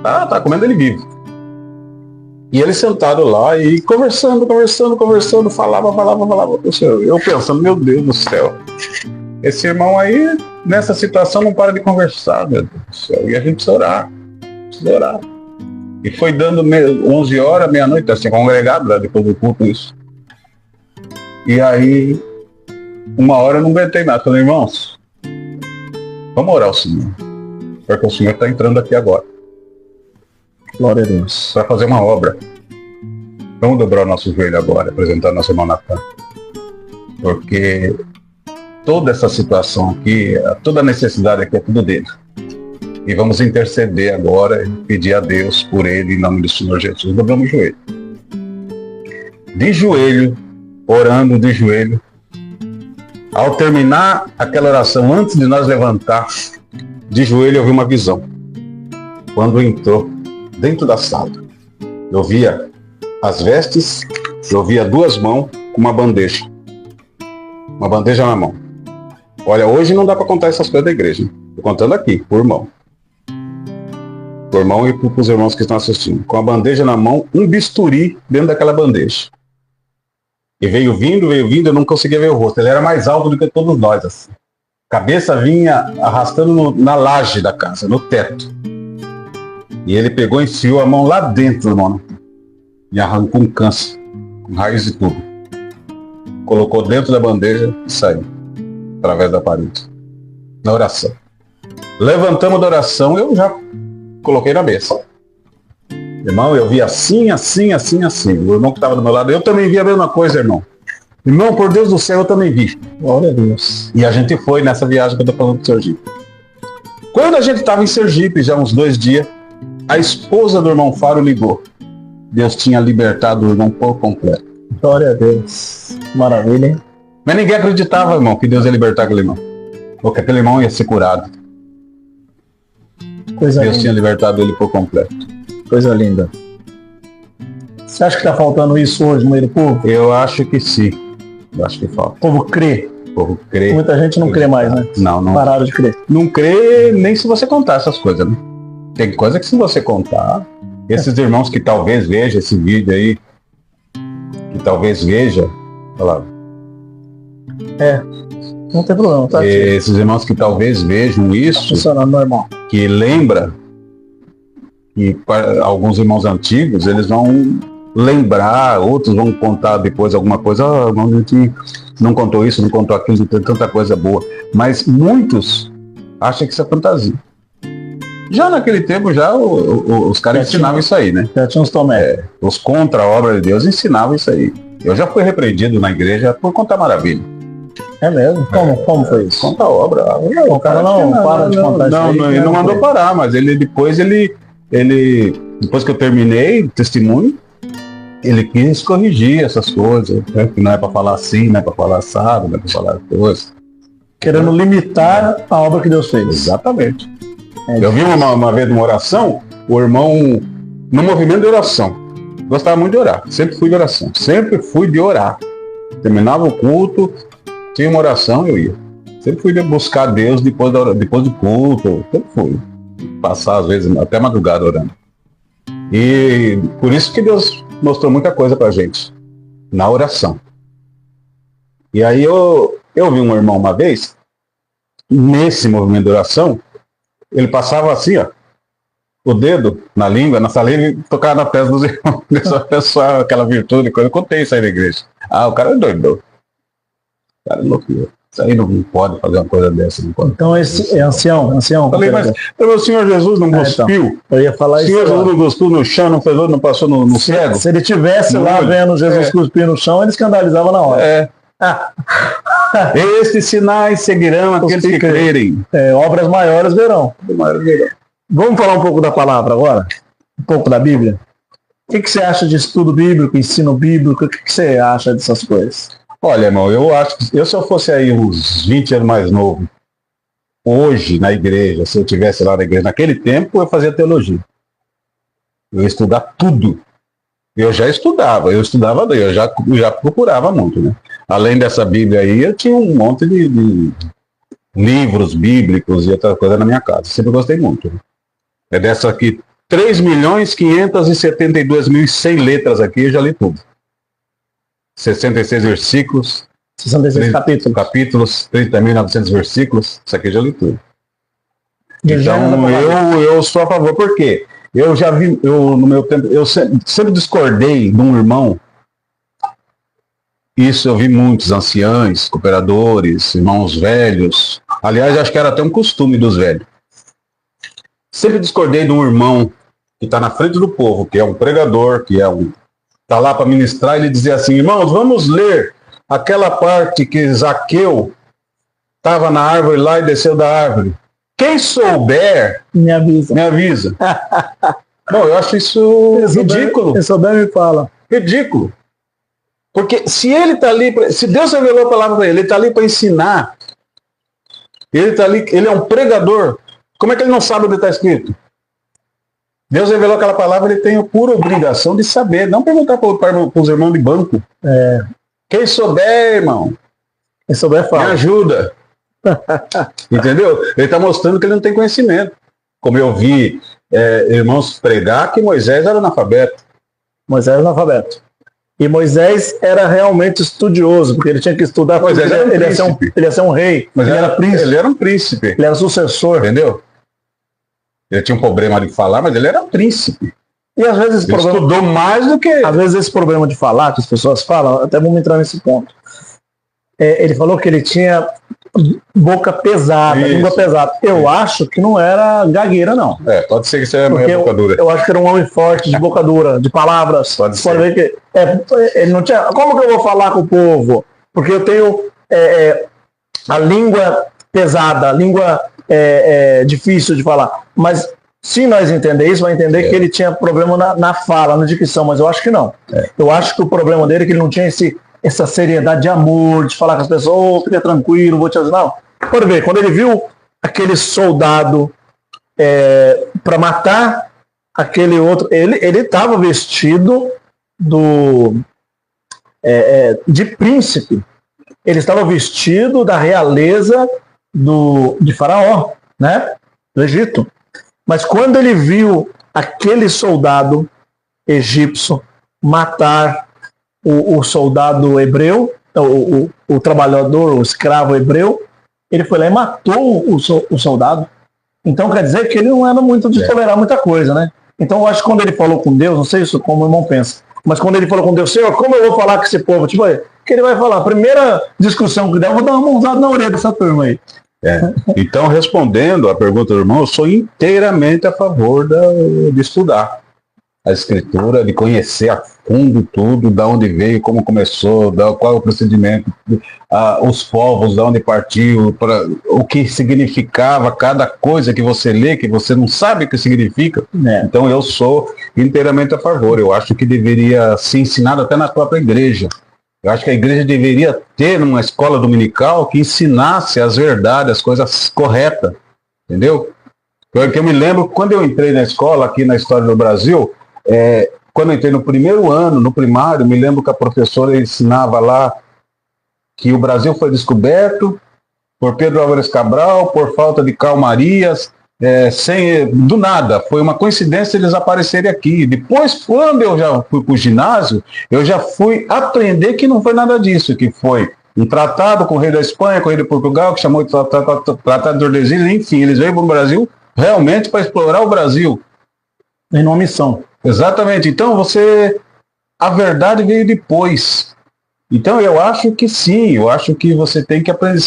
Tá comendo ele vivo. E ele sentado lá e conversando, falava. Eu pensando, meu Deus do céu. Esse irmão aí, nessa situação, não para de conversar, meu Deus do céu. E a gente precisa orar. E foi dando 11 horas, meia-noite, assim, congregado, né, depois do culto, isso. E aí, 1 hora eu não aguentei nada. Falei, irmãos, vamos orar ao Senhor. Porque o Senhor está entrando aqui agora. Glória a Deus. Para fazer uma obra. Vamos dobrar o nosso joelho agora, apresentar nosso irmão Natan. Porque toda essa situação aqui, toda a necessidade aqui é tudo dele. E vamos interceder agora e pedir a Deus por ele, em nome do Senhor Jesus. Dobramos o joelho. De joelho, orando de joelho. Ao terminar aquela oração, antes de nós levantar, de joelho eu vi uma visão. Quando entrou dentro da sala, eu via as vestes, eu via 2 mãos com uma bandeja na mão. Olha, hoje não dá para contar essas coisas da igreja, hein? Tô contando aqui, por irmão e para os irmãos que estão assistindo. Com a bandeja na mão, um bisturi dentro daquela bandeja. E veio vindo, eu não conseguia ver o rosto. Ele era mais alto do que todos nós, assim. Cabeça vinha arrastando na laje da casa, no teto. E ele pegou e enfiou a mão lá dentro, irmão. E arrancou um câncer, com raiz e tudo. Colocou dentro da bandeja e saiu. Através da parede. Na oração. Levantamos da oração, eu já coloquei na mesa. Irmão, eu vi assim. O irmão que estava do meu lado, eu também vi a mesma coisa, irmão. Irmão, por Deus do céu, eu também vi. Glória a Deus. E a gente foi nessa viagem que eu estou falando de Sergipe. Quando a gente estava em Sergipe, já uns 2 dias, a esposa do irmão Faro ligou. Deus tinha libertado o irmão por completo. Glória a Deus. Maravilha, hein? Mas ninguém acreditava, irmão, que Deus ia libertar aquele irmão. Ou que aquele irmão ia ser curado. Coisa Deus linda. tinha libertado ele por completo. Coisa linda. Você acha que está faltando isso hoje no meio do povo? Eu acho que sim. Eu acho que falta. O povo crê. O povo crê. Muita gente não crê mais, né? Não. Pararam de crer. Não crê nem se você contar essas coisas, né? Tem coisa que se você contar, esses irmãos que talvez vejam esse vídeo aí, olha lá. Não tem problema, tá? Esses irmãos que talvez vejam isso, Funcionando normal. que lembra, que para alguns irmãos antigos, eles vão lembrar, outros vão contar depois alguma coisa, a gente não contou isso, não contou aquilo, não tem tanta coisa boa. Mas muitos acham que isso é fantasia. Já naquele tempo, os caras ensinavam isso aí, né? Já tinha uns tomé. Os contra a obra de Deus ensinavam isso aí. Eu já fui repreendido na igreja por contar maravilha. É mesmo? Como foi isso? Conta a obra. O cara não para de contar isso aí. Não, ele não mandou parar, mas depois que eu terminei o testemunho, ele quis corrigir essas coisas, né? Que não é para falar assim, não é para falar assado, não é para falar coisa. Querendo limitar a obra que Deus fez. Exatamente. Eu vi uma vez uma oração, o irmão, no movimento de oração, gostava muito de orar, sempre fui de oração, sempre fui de orar. Terminava o culto, tinha uma oração, eu ia. Sempre fui de buscar Deus depois do culto, sempre fui. Passar às vezes até madrugada orando. E por isso que Deus mostrou muita coisa pra gente, na oração. E aí eu vi um irmão uma vez, nesse movimento de oração, ele passava assim, ó, o dedo na língua, na saliva e tocava na testa dos irmãos. Essa pessoa, aquela virtude, coisa. Eu contei isso aí na igreja. O cara é doido. O cara é louco. Isso aí não pode fazer uma coisa dessa. Não pode. Então esse é ancião. Falei, mas o Senhor Jesus não cuspiu? Então, eu ia falar isso. O Senhor Jesus não cuspiu no chão, não fez outro, não passou no cego? Se ele tivesse lá vendo Jesus cuspir no chão, ele escandalizava na hora. Esses sinais seguirão aqueles que crerem. Obras maiores verão. Vamos falar um pouco da palavra agora? Um pouco da Bíblia? O que você acha de estudo bíblico, ensino bíblico? O que você acha dessas coisas? Olha, irmão, eu acho que se eu fosse aí uns 20 anos mais novo, hoje na igreja, se eu estivesse lá na igreja naquele tempo, eu fazia teologia. Eu ia estudar tudo Eu já estudava, eu já procurava muito, né? Além dessa Bíblia aí, eu tinha um monte de livros bíblicos e outra coisa na minha casa. Sempre gostei muito. Né? É dessa aqui, 3.572.100 letras aqui, eu já li tudo. 66 versículos. 66 capítulos, 30.900 versículos. Isso aqui eu já li tudo. Então, eu sou a favor, por quê? Eu já vi, no meu tempo, eu sempre discordei de um irmão. Isso eu vi muitos anciãos, cooperadores, irmãos velhos. Aliás, acho que era até um costume dos velhos. Sempre discordei de um irmão que está na frente do povo, que é um pregador, está lá para ministrar, ele dizia assim, irmãos, vamos ler aquela parte que Zaqueu estava na árvore lá e desceu da árvore. Quem souber, me avisa. Bom, eu acho isso ridículo. Quem souber me fala. Ridículo. Porque se ele está ali, se Deus revelou a palavra para ele está ali para ensinar, ele está ali, ele é um pregador, como é que ele não sabe o que está escrito? Deus revelou aquela palavra, ele tem a pura obrigação de saber, não perguntar para os irmãos de banco. Quem souber, irmão, quem souber fala. Me ajuda. Entendeu? Ele está mostrando que ele não tem conhecimento. Como eu vi irmãos pregar que Moisés era analfabeto. Moisés era analfabeto. E Moisés era realmente estudioso, porque ele tinha que estudar. Moisés era ele ia ser um rei. Mas ele era príncipe. Ele era um príncipe. Ele era sucessor. Entendeu? Ele tinha um problema de falar, mas ele era um príncipe. E às vezes esse problema estudou mais do que... Às vezes esse problema de falar, que as pessoas falam, até vamos entrar nesse ponto. Ele falou que ele tinha boca pesada, língua pesada. Eu acho que não era gagueira, não. Pode ser que seja meio boca dura. Eu acho que era um homem forte, de boca dura, de palavras. Pode ser. Ver que, ele não tinha... Como que eu vou falar com o povo? Porque eu tenho a língua pesada, a língua difícil de falar. Mas se nós entender isso, vai entender que ele tinha problema na fala, na dicção, mas eu acho que não. Eu acho que o problema dele é que ele não tinha essa seriedade de amor, de falar com as pessoas, fica tranquilo, vou te ajudar. Não. Pode ver, quando ele viu aquele soldado para matar aquele outro, ele estava vestido de príncipe. Ele estava vestido da realeza de Faraó, né? Do Egito. Mas quando ele viu aquele soldado egípcio matar o soldado hebreu, o trabalhador, o escravo hebreu, ele foi lá e matou o soldado. Então quer dizer que ele não era muito de tolerar muita coisa, né? Então eu acho que quando ele falou com Deus, não sei isso como o irmão pensa, mas quando ele falou com Deus, Senhor, como eu vou falar com esse povo? Tipo, que ele vai falar, a primeira discussão que der, eu vou dar uma mãozada na orelha dessa turma aí. Então, respondendo à pergunta do irmão, eu sou inteiramente a favor de estudar a Escritura, de conhecer a fundo tudo, de onde veio, como começou, qual é o procedimento, os povos, de onde partiu, o que significava cada coisa que você lê, que você não sabe o que significa. Então, eu sou inteiramente a favor. Eu acho que deveria ser ensinado até na própria igreja. Eu acho que a igreja deveria ter uma escola dominical que ensinasse as verdades, as coisas corretas, entendeu? Porque eu me lembro, quando eu entrei na escola, aqui na História do Brasil, quando eu entrei no primeiro ano, no primário, me lembro que a professora ensinava lá que o Brasil foi descoberto por Pedro Álvares Cabral, por falta de calmarias, do nada, foi uma coincidência eles aparecerem aqui. Depois, quando eu já fui para o ginásio, eu já fui aprender que não foi nada disso, que foi um tratado com o rei da Espanha, com o rei de Portugal, que chamou de Tratado de Tordesilhas, enfim, eles veio para o Brasil realmente para explorar o Brasil. Em uma missão. Exatamente, então a verdade veio depois. Então eu acho que sim, eu acho que você tem que aprender.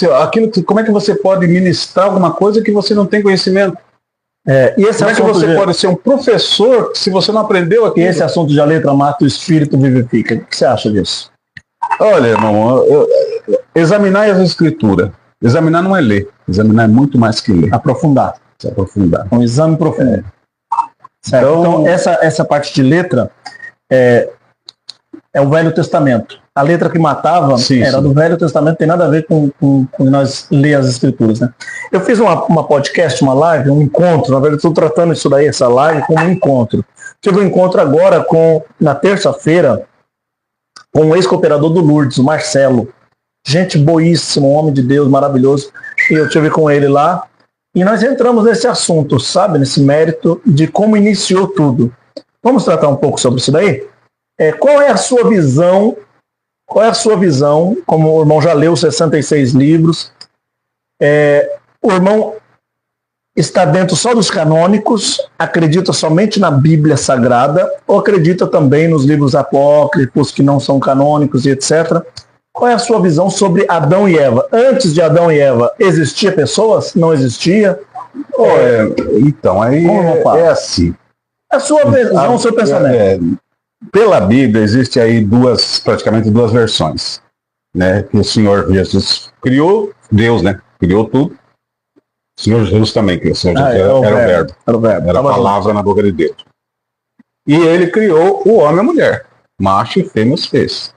Como é que você pode ministrar alguma coisa que você não tem conhecimento? E esse como é que você pode ser um professor se você não aprendeu aqui? E esse assunto de a letra mata, o espírito vivifica. O que você acha disso? Olha, irmão, examinar as escrituras. Examinar não é ler. Examinar é muito mais que ler. Aprofundar. Se aprofundar. Um exame profundo. Certo. Então essa parte de letra, é o Velho Testamento. A letra que matava era do Velho Testamento, tem nada a ver com nós ler as Escrituras, né? Eu fiz uma podcast, uma live, um encontro, na verdade estou tratando isso daí, essa live, como um encontro. Tive um encontro agora na terça-feira com um ex-cooperador do Lourdes, o Marcelo. Gente boíssima, um homem de Deus maravilhoso. E eu tive com ele lá. E nós entramos nesse assunto, sabe? Nesse mérito de como iniciou tudo. Vamos tratar um pouco sobre isso daí? Qual é a sua visão? Qual é a sua visão? Como o irmão já leu 66 livros. O irmão está dentro só dos canônicos, acredita somente na Bíblia Sagrada, ou acredita também nos livros apócrifos que não são canônicos e etc. Qual é a sua visão sobre Adão e Eva? Antes de Adão e Eva, existia pessoas? Não existia? Então, aí é assim. A sua visão, o seu pensamento. Pela Bíblia, existe aí praticamente duas versões, né? Que o Senhor Jesus criou, Deus, né? Criou tudo. O Senhor Jesus também criou. O Senhor Jesus era o Verbo. Era a palavra na boca de Deus. E ele criou o homem e a mulher. Macho e fêmea os fez.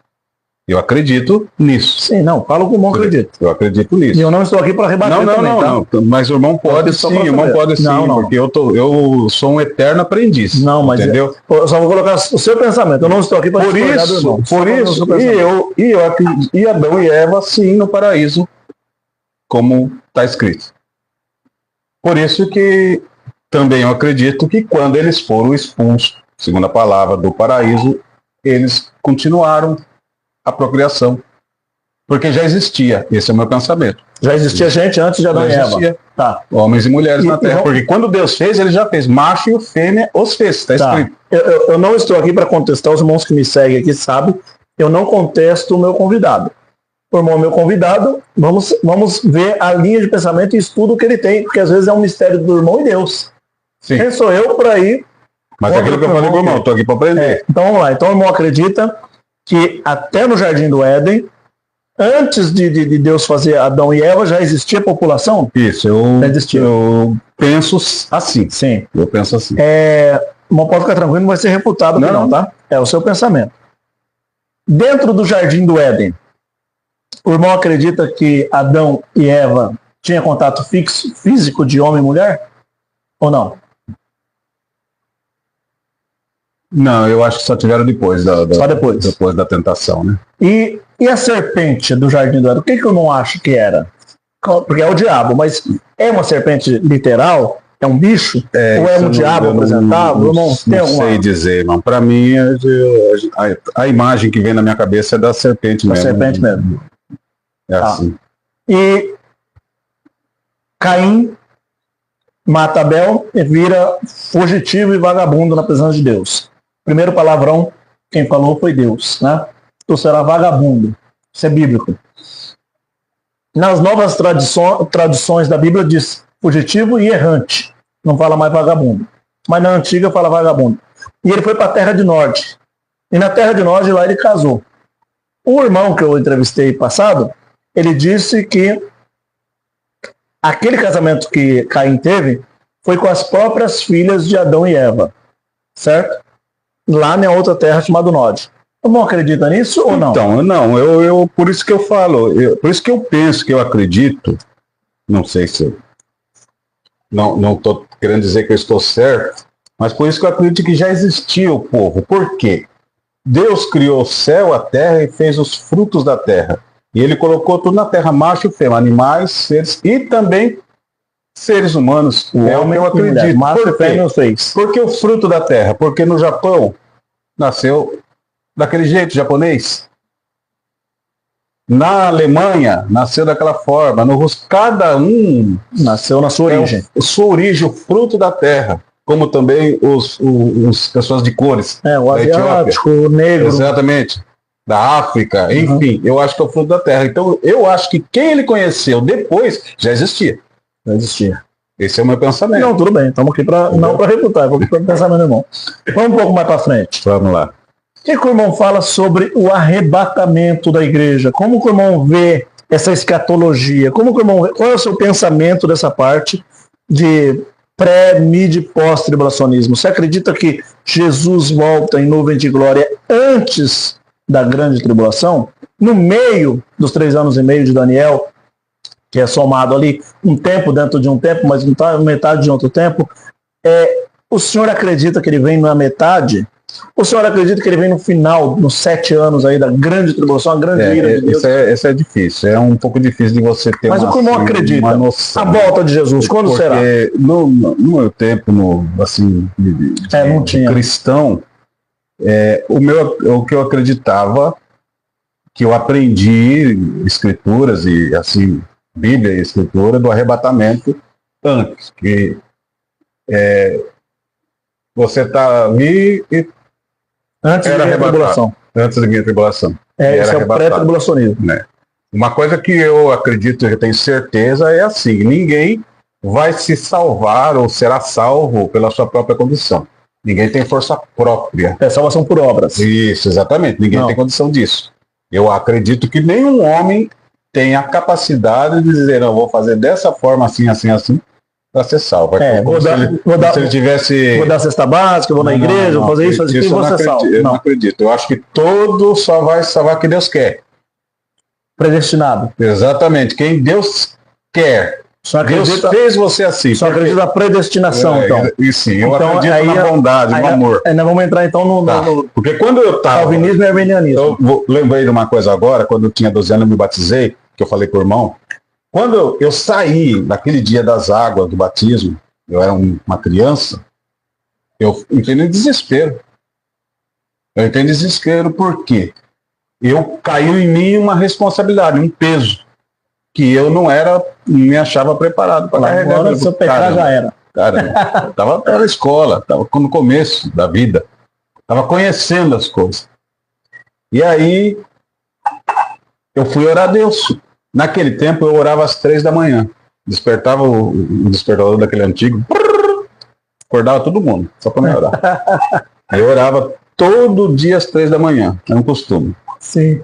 Eu acredito nisso. Sim, não, falo como eu acredito. Eu acredito nisso. E eu não estou aqui para rebater não. Mas o irmão pode sim, o irmão pode sim, porque eu sou um eterno aprendiz. Não, mas entendeu? Eu só vou colocar o seu pensamento. Eu não estou aqui para discordar do irmão. Por isso, eu acredito, e Adão e Eva sim no paraíso, como está escrito. Por isso que também eu acredito que quando eles foram expulsos, segundo a palavra, do paraíso, eles continuaram a procriação. Porque já existia. Esse é o meu pensamento. Já existia gente antes de Adão e Eva. Tá. Homens e mulheres na Terra. Porque quando Deus fez, ele já fez. Macho e fêmea os fez. Está escrito. Eu não estou aqui para contestar, os irmãos que me seguem aqui sabem. Eu não contesto o meu convidado. O irmão é meu convidado. Vamos ver a linha de pensamento e estudo que ele tem. Porque às vezes é um mistério do irmão e Deus. Sim. Quem sou eu para ir? Mas é aquilo que eu falei para o irmão. Estou aqui para aprender. Então vamos lá. Então o irmão acredita que até no Jardim do Éden, antes de Deus fazer Adão e Eva, já existia população? Isso, eu penso assim. Sim. Eu penso assim. Não pode ficar tranquilo, não vai ser refutado aqui não, tá? É o seu pensamento. Dentro do Jardim do Éden, o irmão acredita que Adão e Eva tinham contato físico de homem e mulher? Ou não? Não, eu acho que só tiveram depois só depois. Depois da tentação, né? E a serpente do Jardim do Éden, o que eu não acho que era? Porque é o diabo, mas é uma serpente literal? É um bicho? Ou é um diabo apresentável? Não sei dizer, irmão. Para mim, a imagem que vem na minha cabeça é da serpente mesmo. Da serpente mesmo. É assim. E Caim mata Abel e vira fugitivo e vagabundo na presença de Deus. Primeiro palavrão, quem falou foi Deus, né? Tu será vagabundo. Isso é bíblico. Nas novas traduções da Bíblia diz fugitivo e errante. Não fala mais vagabundo. Mas na antiga fala vagabundo. E ele foi para a Terra de Nod. E na Terra de Nod, lá ele casou. O irmão que eu entrevistei passado, ele disse que aquele casamento que Caim teve foi com as próprias filhas de Adão e Eva. Certo? Lá na outra terra chamada Nod. O irmão acredita nisso ou não? Então, não. Eu por isso que eu falo. Por isso que eu penso, que eu acredito. Não sei se... Não estou querendo dizer que eu estou certo. Mas por isso que eu acredito que já existia o povo. Por quê? Deus criou o céu, a terra e fez os frutos da terra. E ele colocou tudo na terra, macho e fêmea, animais, seres e também seres humanos. O homem, eu acredito. Macho e fêmea fez. Por que o fruto da terra? Porque no Japão nasceu daquele jeito, japonês. Na Alemanha nasceu daquela forma. No Russo, cada um nasceu na sua origem. Sua origem, o fruto da terra. Como também os pessoas de cores. O asiático, o negro. Exatamente. Da África, enfim. Eu acho que é o fruto da terra. Então, eu acho que quem ele conheceu depois já existia. Já existia. Esse é o meu pensamento. Não, tudo bem. Estamos aqui não para refutar, vou aqui para pensar meu irmão. Vamos um pouco mais para frente. Vamos lá. O que o irmão fala sobre o arrebatamento da igreja? Como que o irmão vê essa escatologia? Como que o irmão vê? Qual é o seu pensamento dessa parte de pré, mid e pós-tribulacionismo? Você acredita que Jesus volta em nuvem de glória antes da grande tribulação, no meio dos 3 anos e meio de Daniel, que é somado ali um tempo dentro de um tempo, mas metade de outro tempo, o senhor acredita que ele vem na metade? O senhor acredita que ele vem no final, nos 7 anos aí da grande tribulação, a grande ira de Deus? Isso é difícil, é um pouco difícil de você ter mas o que o irmão acredita? Uma noção. A volta de Jesus, quando porque será? No meu tempo, não tinha. Cristão, o que eu acreditava, que eu aprendi escrituras e assim, Bíblia e escritura, do arrebatamento antes, que você está ali e antes da minha tribulação. Antes da minha tribulação. Esse é o pré-tribulacionismo. Né? Uma coisa que eu acredito, eu tenho certeza, é assim: ninguém vai se salvar ou será salvo pela sua própria condição. Ninguém tem força própria. É salvação por obras. Isso, exatamente. Ninguém tem condição disso. Eu acredito que nenhum homem tem a capacidade de dizer, não, vou fazer dessa forma, assim, assim, assim, para ser salvo. Vou dar cesta básica, vou na igreja, vou fazer isso, fazer aquilo, vou ser salvo. Eu não acredito. Eu acho que todo só vai salvar quem Deus quer. Predestinado. Exatamente. Quem Deus quer. Deus fez você assim. Só acredita na predestinação, então. E sim, eu então, acredito na bondade, no amor. Nós vamos entrar então no porque quando eu estava... Calvinismo e arminianismo. Eu lembrei de uma coisa agora, quando eu tinha 12 anos eu me batizei, que eu falei com o irmão. Quando eu saí naquele dia das águas do batismo, eu era uma criança, eu entrei em desespero. Eu entrei em desespero porque caiu em mim uma responsabilidade, um peso, que eu não me achava preparado para carregar. Agora, se eu pecar, já era. Cara, estava na escola, estava no começo da vida, estava conhecendo as coisas. E aí, eu fui orar a Deus. Naquele tempo, eu orava às 3 da manhã. Despertava o despertador daquele antigo, acordava todo mundo, só para me orar. Aí eu orava todo dia às 3 da manhã, é um costume. Sim.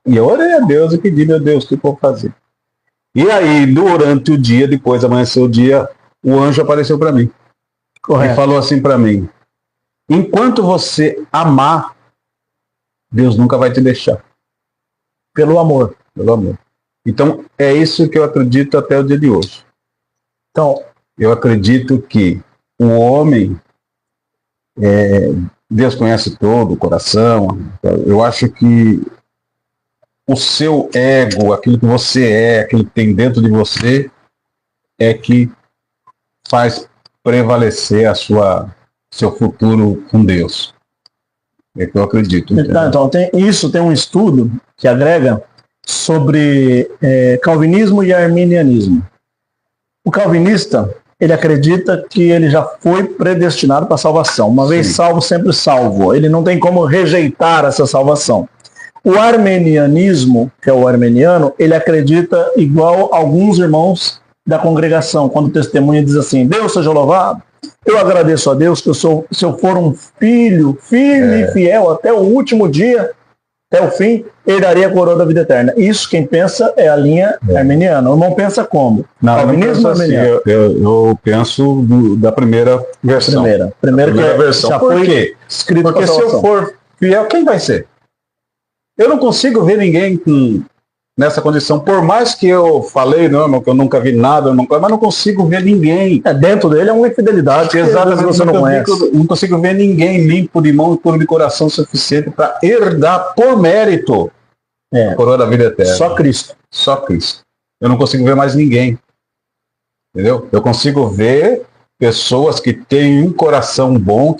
E eu orei a Deus e pedi, meu Deus, o que eu vou fazer? E aí, durante o dia, depois amanheceu o dia, o anjo apareceu para mim. Correto. E falou assim para mim: enquanto você amar, Deus nunca vai te deixar. Pelo amor. Pelo amor. Então, é isso que eu acredito até o dia de hoje. Então, eu acredito que o homem, Deus conhece todo o coração. Eu acho que o seu ego, aquilo que você aquilo que tem dentro de você, é que faz prevalecer seu futuro com Deus. É que eu acredito. Então tem um estudo que agrega sobre calvinismo e arminianismo. O calvinista, ele acredita que ele já foi predestinado para a salvação. Uma vez salvo, sempre salvo. Ele não tem como rejeitar essa salvação. O arminianismo, que é o armeniano, ele acredita igual alguns irmãos da congregação, quando o testemunha diz assim: Deus seja louvado, eu agradeço a Deus que se eu for um filho firme e fiel até o último dia, até o fim, herdarei a coroa da vida eterna. Isso quem pensa é a linha armeniana. O irmão pensa como? Não, calvinismo ou armeniano? Eu penso da primeira versão. Primeira versão. Já Por quê? Escrito. Porque se eu for fiel, quem vai ser? Eu não consigo ver ninguém nessa condição. Por mais que eu falei, não, que eu nunca vi nada, mas não consigo ver ninguém. Dentro dele é uma infidelidade. Exatamente. Você não conhece. Não consigo ver ninguém limpo de mão e puro de coração suficiente para herdar por mérito a coroa da vida eterna. Só Cristo. Só Cristo. Eu não consigo ver mais ninguém. Entendeu? Eu consigo ver pessoas que têm um coração bom,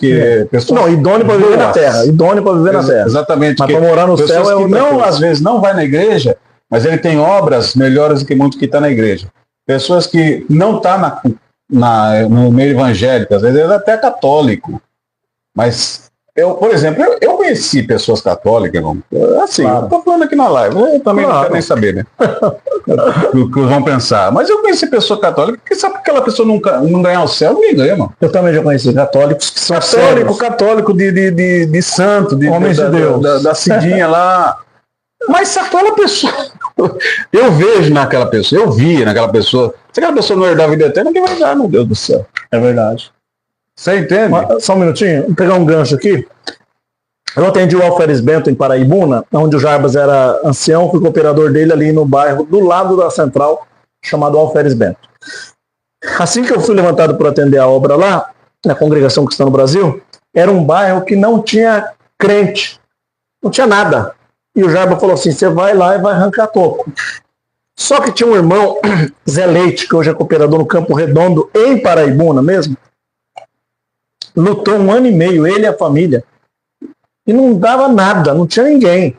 pessoas idôneo para viver na terra. Idôneo para viver na terra. Exatamente. Mas para morar no céu é outra coisa. Às vezes não vai na igreja, mas ele tem obras melhores do que muitos que estão na igreja. Pessoas que não estão no meio evangélico, às vezes ele é até católico. Mas, por exemplo, eu conheci pessoas católicas, irmão. Assim, claro. Eu estou falando aqui na live, eu também não quero nem saber, né? o que vão pensar. Mas eu conheci pessoa católica, que sabe que aquela pessoa não ganhar o céu, ninguém ganha, mano. Eu também já conheci católicos que são católico de santo, homens de Deus. Da Cidinha lá. Mas se aquela pessoa... Eu vejo naquela pessoa, eu via naquela pessoa, se aquela pessoa não herdar a vida eterna, quem vai dar, meu Deus do céu? É verdade. Você entende? Só um minutinho, vou pegar um gancho aqui. Eu atendi o Alferes Bento em Paraibuna, onde o Jarbas era ancião, fui cooperador dele ali no bairro do lado da central, chamado Alferes Bento. Assim que eu fui levantado para atender a obra lá, na Congregação Cristã no Brasil, era um bairro que não tinha crente, não tinha nada. E o Jarbas falou assim, você vai lá e vai arrancar toco. Só que tinha um irmão, Zé Leite, que hoje é cooperador no Campo Redondo, em Paraibuna mesmo, lutou 1 ano e meio, ele e a família, e não dava nada, não tinha ninguém.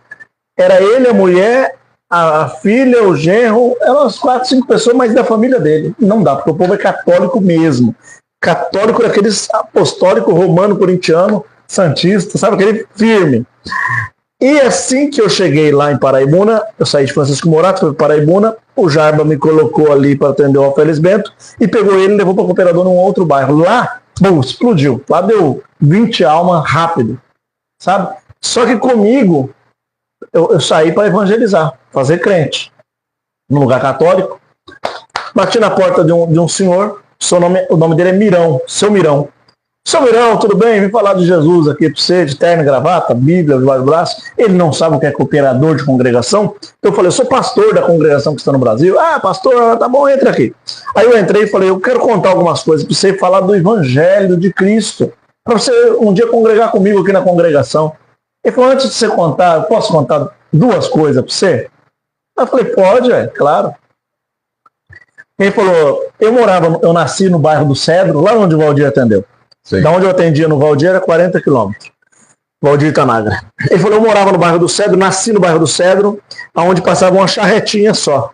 Era ele, a mulher, a filha, o genro, eram umas 4, 5 pessoas, mas da família dele. Não dá, porque o povo é católico mesmo. Católico daqueles apostólico, romano, corintiano, santista, sabe? Aquele firme. E assim que eu cheguei lá em Paraibuna, eu saí de Francisco Morato, fui para Paraibuna, o Jarba me colocou ali para atender o Alferes Bento e pegou ele e levou para o cooperador num outro bairro. Lá, bom, explodiu. Lá deu 20 almas rápido, sabe? Só que comigo, eu saí para evangelizar, fazer crente, num lugar católico. Bati na porta de um senhor, o nome dele é Mirão, seu Mirão. Seu Mirão, tudo bem? Vim falar de Jesus aqui para você, de terno e gravata, Bíblia, debaixo do braço. Ele não sabe o que é cooperador de congregação. Então eu falei, eu sou pastor da congregação que está no Brasil. Ah, pastor, tá bom, entra aqui. Aí eu entrei e falei, eu quero contar algumas coisas para você e falar do Evangelho de Cristo, para você um dia congregar comigo aqui na congregação. Ele falou, antes de você contar, eu posso contar 2 coisas para você? Eu falei, pode, claro. Ele falou, eu nasci no bairro do Cedro, lá onde o Valdir atendeu. Sim. Da onde eu atendia no Valdir era 40 quilômetros. Valdir Itanagra. Ele falou, eu morava no bairro do Cedro, nasci no bairro do Cedro, onde passava uma charretinha só.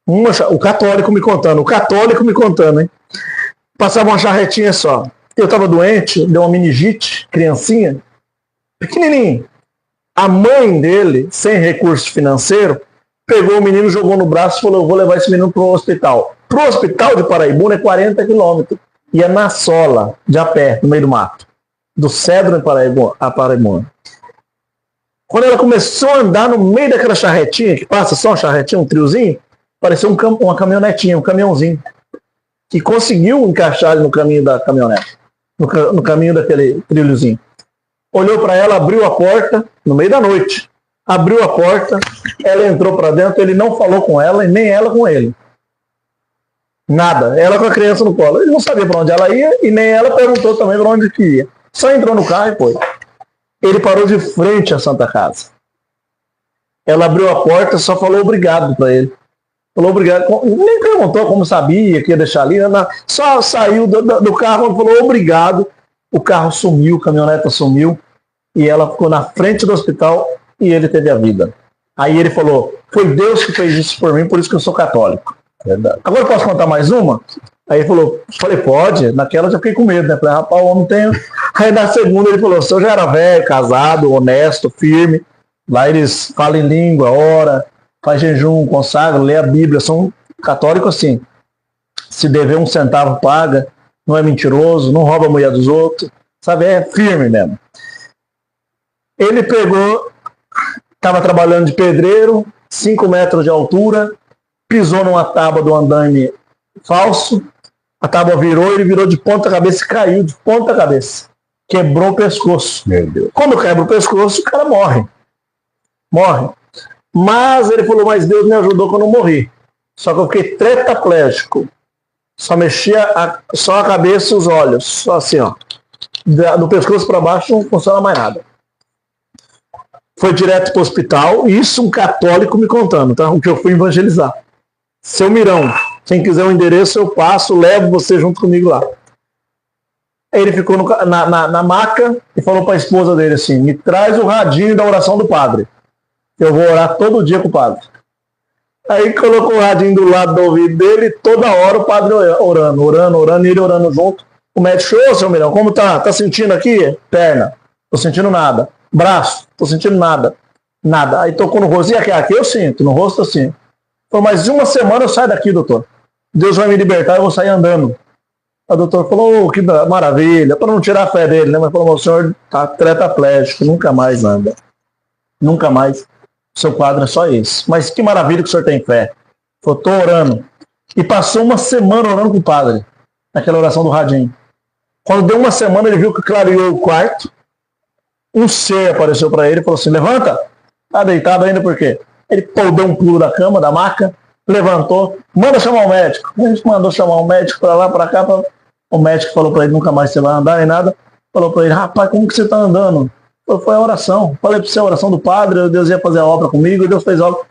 O católico me contando, hein? Passava uma charretinha só. Eu estava doente, deu uma meningite, criancinha, pequenininho. A mãe dele, sem recurso financeiro, pegou o menino, jogou no braço e falou, eu vou levar esse menino para o hospital. Para o hospital de Paraibuna é 40 quilômetros. Ia na sola, de a pé, no meio do mato. Do Cedro a Paraibuna. Quando ela começou a andar no meio daquela charretinha, que passa só uma charretinha, um triozinho, parecia uma caminhonetinha, um caminhãozinho. Que conseguiu encaixar no caminho da caminhonete. No caminho daquele trilhozinho. Olhou para ela, abriu a porta, no meio da noite. Abriu a porta, ela entrou para dentro, ele não falou com ela e nem ela com ele. Nada. Ela com a criança no colo. Ele não sabia para onde ela ia e nem ela perguntou também para onde que ia. Só entrou no carro e foi. Ele parou de frente à Santa Casa. Ela abriu a porta, só falou obrigado para ele. Falou obrigado. Nem perguntou como sabia que ia deixar ali. Só saiu do carro e falou obrigado. O carro sumiu, a caminhoneta sumiu. E ela ficou na frente do hospital e ele teve a vida. Aí ele falou, foi Deus que fez isso por mim, por isso que eu sou católico. Verdade. Agora eu posso contar mais uma? Aí ele falei, pode. Naquela eu já fiquei com medo, né? Falei, rapaz, o homem tem... Aí na segunda ele falou, o senhor já era velho, casado, honesto, firme. Lá eles falam em língua, ora, faz jejum, consagra, lê a Bíblia. São católicos assim. Se dever 1 centavo, paga. Não é mentiroso, não rouba a mulher dos outros. Sabe, é firme mesmo. Ele pegou, estava trabalhando de pedreiro, 5 metros de altura, pisou numa tábua do andaime falso, a tábua virou, ele virou de ponta cabeça e caiu de ponta cabeça. Quebrou o pescoço. Meu Deus. Quando quebra o pescoço, o cara morre. Morre. Mas ele falou, mas Deus me ajudou quando eu morri. Só que eu fiquei tetraplégico. Só mexia só a cabeça e os olhos. Só assim, ó. Do pescoço para baixo não funciona mais nada. Foi direto para o hospital. Isso um católico me contando, tá? O que eu fui evangelizar. Seu Mirão, quem quiser o endereço eu passo, levo você junto comigo lá. Aí ele ficou na maca e falou para a esposa dele assim, me traz o radinho da oração do padre. Eu vou orar todo dia com o padre. Aí colocou o radinho do lado do ouvido dele e toda hora o padre orando, e ele orando junto. O médico, ô seu Mirão, como tá? Tá sentindo aqui? Perna, tô sentindo nada. Braço, tô sentindo nada. Nada. Aí tocou no rosto, e aqui eu sinto, no rosto eu sinto. Falou, mas de 1 semana eu saio daqui, doutor. Deus vai me libertar, eu vou sair andando. O doutor falou, que maravilha, para não tirar a fé dele, né? Mas falou, o senhor tá tetraplégico, nunca mais anda. Nunca mais. O seu quadro é só esse. Mas que maravilha que o senhor tem fé. Falou, tô orando. E passou 1 semana orando com o padre, naquela oração do radinho. Quando deu 1 semana, ele viu que clareou o quarto, um ser apareceu para ele e falou assim, levanta, tá deitado ainda por quê? Ele deu um pulo da cama, da maca, levantou, manda chamar o médico. A gente mandou chamar o médico para lá, para cá, o médico falou para ele, nunca mais você vai andar nem nada. Falou para ele, rapaz, como que você está andando? Foi a oração. Falei para você a oração do padre, Deus ia fazer a obra comigo, Deus fez a obra.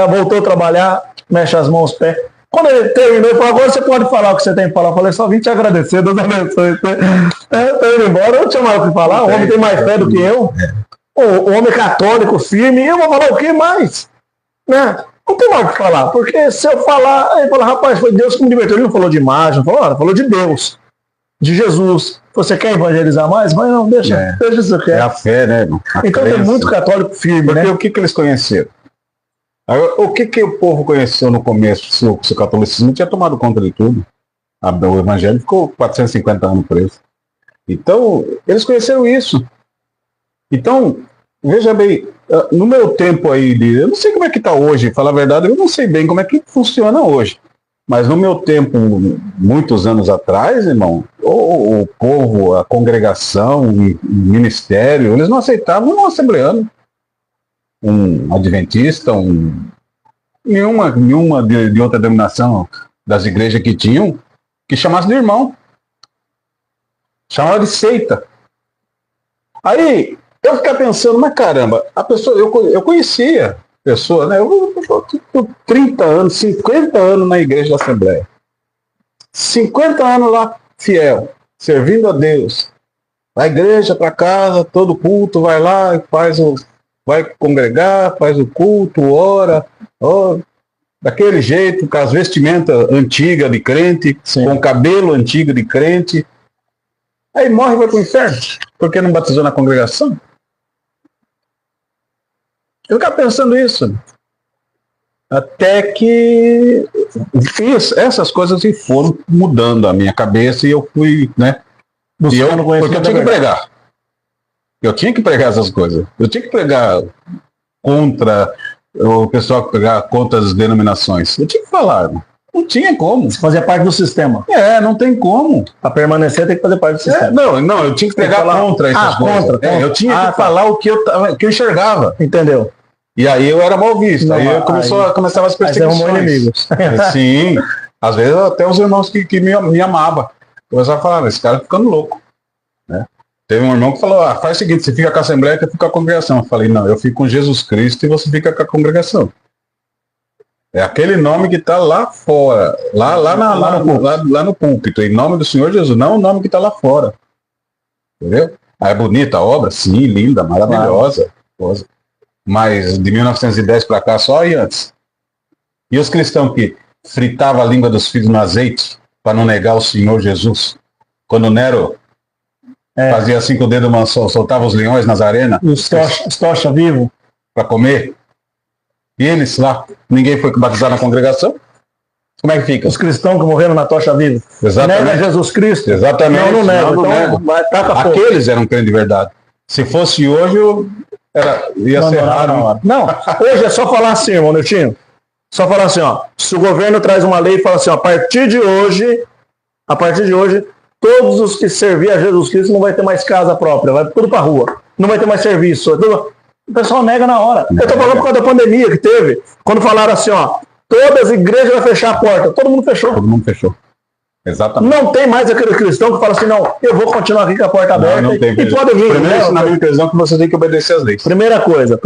Voltou a trabalhar, mexe as mãos, os pés. Quando ele terminou, ele falou, agora você pode falar o que você tem que falar. Eu falei, só vim te agradecer, Deus abençoe. Tô indo embora, eu não tinha mais o que falar, o homem tem mais fé do que eu. O homem católico, firme, e eu vou falar o que mais? Né? Não tem mais o que falar, porque se eu falar, ele falou, rapaz, foi Deus que me libertou. Ele não falou de imagem, falou de Deus, de Jesus. Você quer evangelizar mais? Mas não, deixa isso que é a fé, né? Então tem muito católico firme, porque né? o que eles conheceram? O que o povo conheceu no começo, se o catolicismo tinha tomado conta de tudo? O evangelho ficou 450 anos preso. Então, eles conheceram isso. Então, veja bem, no meu tempo aí, eu não sei como é que está hoje, falar a verdade, eu não sei bem como é que funciona hoje. Mas no meu tempo, muitos anos atrás, irmão, o povo, a congregação, o ministério, eles não aceitavam um assembleano, um adventista, nenhuma de outra denominação das igrejas que tinham, que chamasse de irmão. Chamava de seita. Aí, eu ficava pensando, mas caramba, a pessoa, eu conhecia pessoa, né? Eu 30 anos, 50 anos na igreja da Assembleia. 50 anos lá, fiel, servindo a Deus. A igreja para casa, todo culto, vai lá, vai congregar, faz o culto, ora, daquele jeito, com as vestimentas antigas de crente, sim, com o cabelo antigo de crente. Aí morre e vai para o inferno, porque não batizou na congregação. Eu ficava pensando isso. Até que essas coisas foram mudando a minha cabeça e eu fui, né? Porque eu tinha que pregar. Eu tinha que pregar essas coisas. Eu tinha que pregar contra o pessoal que pregar contra as denominações. Eu tinha que falar. Não tinha como. Você fazia parte do sistema. Não tem como. Para permanecer tem que fazer parte do sistema. Não, eu tinha que pregar contra essas coisas. Contra. Eu tinha que falar o que eu enxergava. Entendeu? E aí eu era mal visto. Aí começava as perseguições. Inimigos. Sim. Às vezes até os irmãos que me amavam. Começavam a falar, esse cara tá ficando louco. Né? Teve um irmão que falou, faz o seguinte, você fica com a Assembleia que eu fico com a congregação. Eu falei, não, eu fico com Jesus Cristo e você fica com a congregação. É aquele nome que está lá fora, lá no púlpito, em nome do Senhor Jesus, não o nome que está lá fora. Entendeu? É bonita a obra? Sim, linda, maravilhosa. Mas de 1910 para cá, só e antes. E os cristãos que fritavam a língua dos filhos no azeite para não negar o Senhor Jesus? Quando Nero fazia assim com o dedo, soltava os leões nas arenas. E os tocha vivo. Para comer. E eles lá, ninguém foi batizado na congregação? Como é que fica? Os cristãos que morreram na tocha viva. Exatamente. Nega Jesus Cristo? Exatamente. Não nega. Então, aqueles eram crentes de verdade. Se fosse hoje, ia ser raro. Não, hoje é só falar assim, irmão Niltinho. Só falar assim, se o governo traz uma lei e fala assim, a partir de hoje, todos os que servir a Jesus Cristo não vai ter mais casa própria, vai tudo pra rua. Não vai ter mais serviço. O pessoal nega na hora. Eu tô falando por causa da pandemia que teve. Quando falaram assim, todas as igrejas vão fechar a porta. Todo mundo fechou. Todo mundo fechou. Exatamente. Não tem mais aquele cristão que fala assim, não, eu vou continuar aqui com a porta aberta. Não tem, e pode vir. Primeiro ensinamento cristão que você tem que obedecer às leis. Primeira coisa.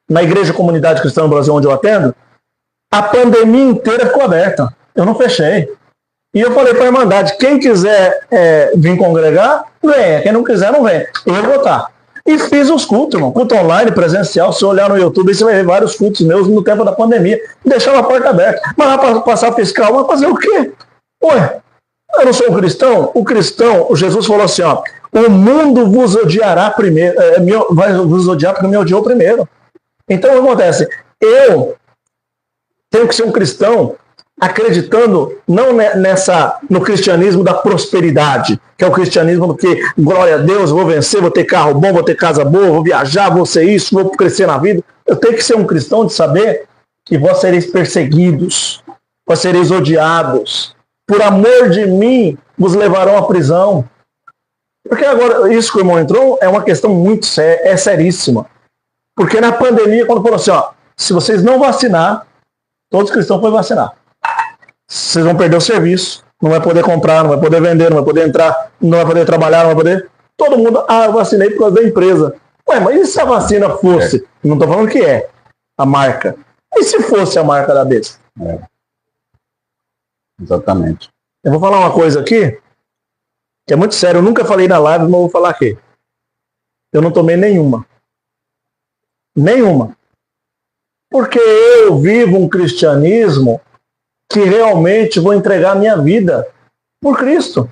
Na igreja comunidade cristã no Brasil, onde eu atendo, a pandemia inteira ficou aberta. Eu não fechei. E eu falei para a Irmandade, quem quiser vir congregar, venha. Quem não quiser, não vem. Eu vou estar. E fiz os cultos, irmão. Culto online, presencial. Se você olhar no YouTube, você vai ver vários cultos meus no tempo da pandemia. Deixava a porta aberta. Mas lá para passar fiscal, vai fazer o quê? Ué, eu não sou um cristão? O cristão, Jesus falou assim, o mundo vos odiará primeiro. Vai vos odiar porque me odiou primeiro. Então, o que acontece? Eu tenho que ser um cristão acreditando não no cristianismo da prosperidade, que é o cristianismo do que, glória a Deus, vou vencer, vou ter carro bom, vou ter casa boa, vou viajar, vou ser isso, vou crescer na vida. Eu tenho que ser um cristão de saber que vós sereis perseguidos, vós sereis odiados, por amor de mim vos levarão à prisão. Porque agora, isso que o irmão entrou é uma questão muito séria, é seríssima. Porque na pandemia, quando falou assim, ó, se vocês não vacinar, todos os cristãos podem vacinar. Vocês vão perder o serviço, não vai poder comprar, não vai poder vender, não vai poder entrar, não vai poder trabalhar, não vai poder... Todo mundo, eu vacinei por causa da empresa. Ué, mas e se a vacina fosse? Não estou falando que é a marca. E se fosse a marca da besta? Exatamente. Eu vou falar uma coisa aqui, que é muito sério, eu nunca falei na live, mas vou falar aqui. Eu não tomei nenhuma. Nenhuma. Porque eu vivo um cristianismo que realmente vou entregar a minha vida por Cristo.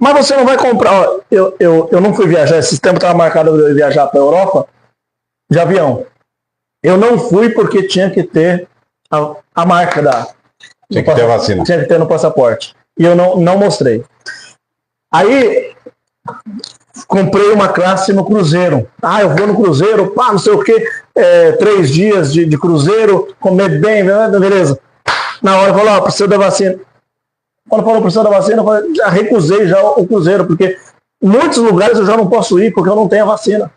Mas você não vai comprar... Ó, eu não fui viajar, esse tempo estava marcado de viajar para a Europa de avião. Eu não fui porque tinha que ter a marca da... Tinha que ter a vacina. Tinha que ter no passaporte. E eu não mostrei. Aí, comprei uma classe no cruzeiro. Eu vou no cruzeiro, não sei o quê, 3 dias de cruzeiro, comer bem, beleza. Na hora, falou, precisa da vacina. Quando falou precisa da vacina, eu já recusei já o cruzeiro, porque em muitos lugares eu já não posso ir, porque eu não tenho a vacina.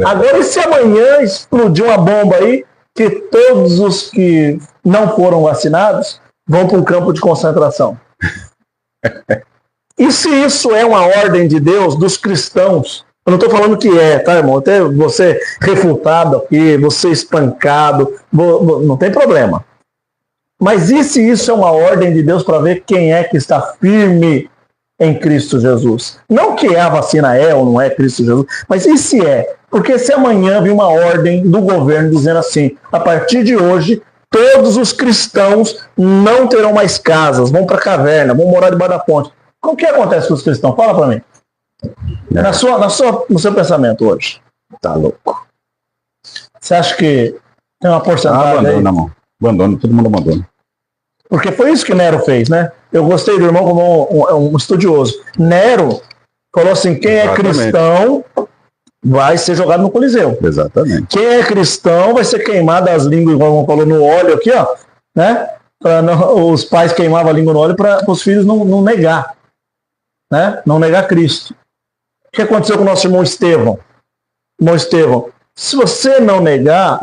Agora, e se amanhã explodir uma bomba aí, que todos os que não foram vacinados vão para um campo de concentração? E se isso é uma ordem de Deus dos cristãos? Eu não estou falando que tá, irmão? Até você refutado aqui, você espancado, não tem problema. Mas e se isso é uma ordem de Deus para ver quem é que está firme em Cristo Jesus? Não que a vacina é ou não é Cristo Jesus, mas e se é? Porque se amanhã vir uma ordem do governo dizendo assim, a partir de hoje, todos os cristãos não terão mais casas, vão para a caverna, vão morar debaixo da ponte. O que acontece com os cristãos? Fala para mim. No seu pensamento hoje. Tá louco. Você acha que tem uma porcentagem aí? Abandona, todo mundo abandona. Porque foi isso que Nero fez, né? Eu gostei do irmão como um estudioso. Nero falou assim, quem é cristão vai ser jogado no Coliseu. Exatamente. Quem é cristão vai ser queimado as línguas, igual falou, no óleo aqui, ó, né? Os pais queimavam a língua no óleo para os filhos não negar, né? Não negar Cristo. O que aconteceu com o nosso irmão Estevão? Irmão Estevão, se você negar,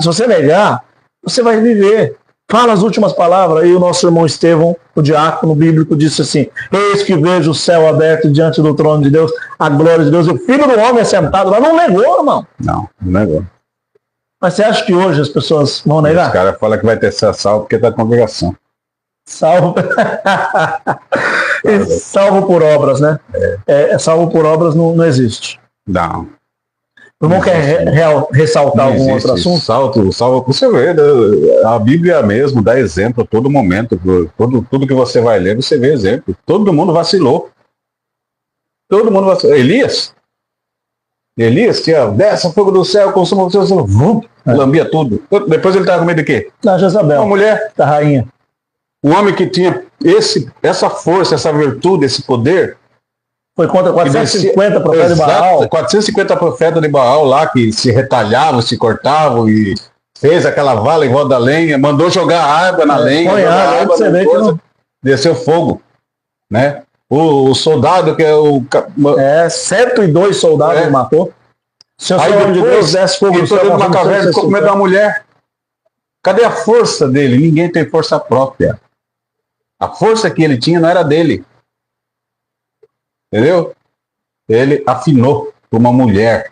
você vai viver. Fala as últimas palavras. E o nosso irmão Estevão, o diácono bíblico, disse assim, eis que vejo o céu aberto diante do trono de Deus, a glória de Deus, e o Filho do Homem é sentado lá. Não negou, irmão. Não negou. Mas você acha que hoje as pessoas vão negar? Os caras falam que vai ter ser salvo porque está congregação. Salvo. Salvo por obras, né? Salvo por obras não existe. Não. O irmão quer ressaltar algum outro assunto? Salvo, você vê, a Bíblia mesmo dá exemplo a todo momento. Tudo que você vai ler, você vê exemplo. Todo mundo vacilou. Todo mundo vacilou. Elias tinha, desce fogo do céu, consuma o seu, lambia tudo. Depois ele estava com medo de quê? Da Jezabel. Uma mulher. Da rainha. Um homem que tinha essa força, essa virtude, esse poder. Foi contra 450 profetas de Baal. 450 profetas de Baal lá, que se retalhavam, se cortavam e fez aquela vala em volta da lenha, mandou jogar água na lenha, desceu fogo, né? O soldado que é o... 102 soldados ele matou. Se o Senhor de Deus desce fogo, entrou dentro de uma caverna, ficou com medo da mulher. Cadê a força dele? Ninguém tem força própria. A força que ele tinha não era dele. Entendeu? Ele afinou para uma mulher.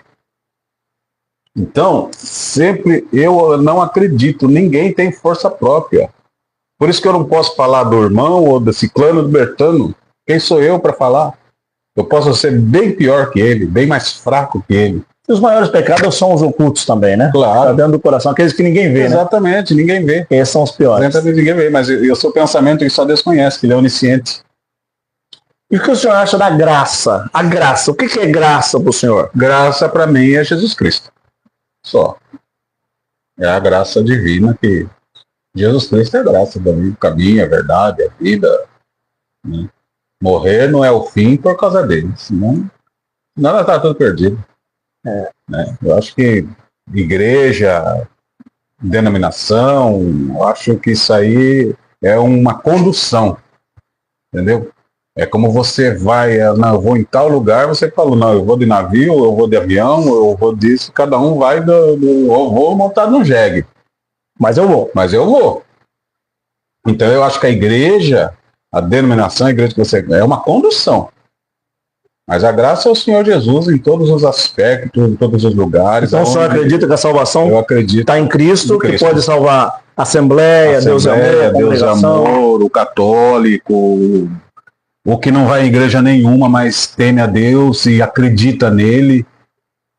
Então, sempre eu não acredito, ninguém tem força própria. Por isso que eu não posso falar do irmão ou do ciclano, do bertano. Quem sou eu para falar? Eu posso ser bem pior que ele, bem mais fraco que ele. E os maiores pecados são os ocultos também, né? Claro. Tá dentro do coração, aqueles que ninguém vê, exatamente, né? Ninguém vê. Esses são os piores. Ninguém vê, mas eu sou pensamento que só Deus conhece, que ele é onisciente. E o que o senhor acha da graça? A graça, o que é graça para o senhor? Graça para mim é Jesus Cristo. Só. É a graça divina que... Jesus Cristo é a graça para mim, o caminho, a verdade, a vida. Né? Morrer não é o fim por causa dele, senão nada está tudo perdido. Né? Eu acho que igreja, denominação, eu acho que isso aí é uma condução, entendeu? É como você vai, não, eu vou em tal lugar, você fala, não, eu vou de navio, eu vou de avião, eu vou disso, cada um vai eu vou montado no jegue. Mas eu vou. Mas eu vou. Então eu acho que a igreja, a denominação, a igreja que você é uma condução. Mas a graça é o Senhor Jesus em todos os aspectos, em todos os lugares. Então o senhor acredita que a salvação está em Cristo, que pode salvar a Assembleia, Deus é amor, Deus é amor, o católico, o que não vai em igreja nenhuma, mas teme a Deus e acredita nele,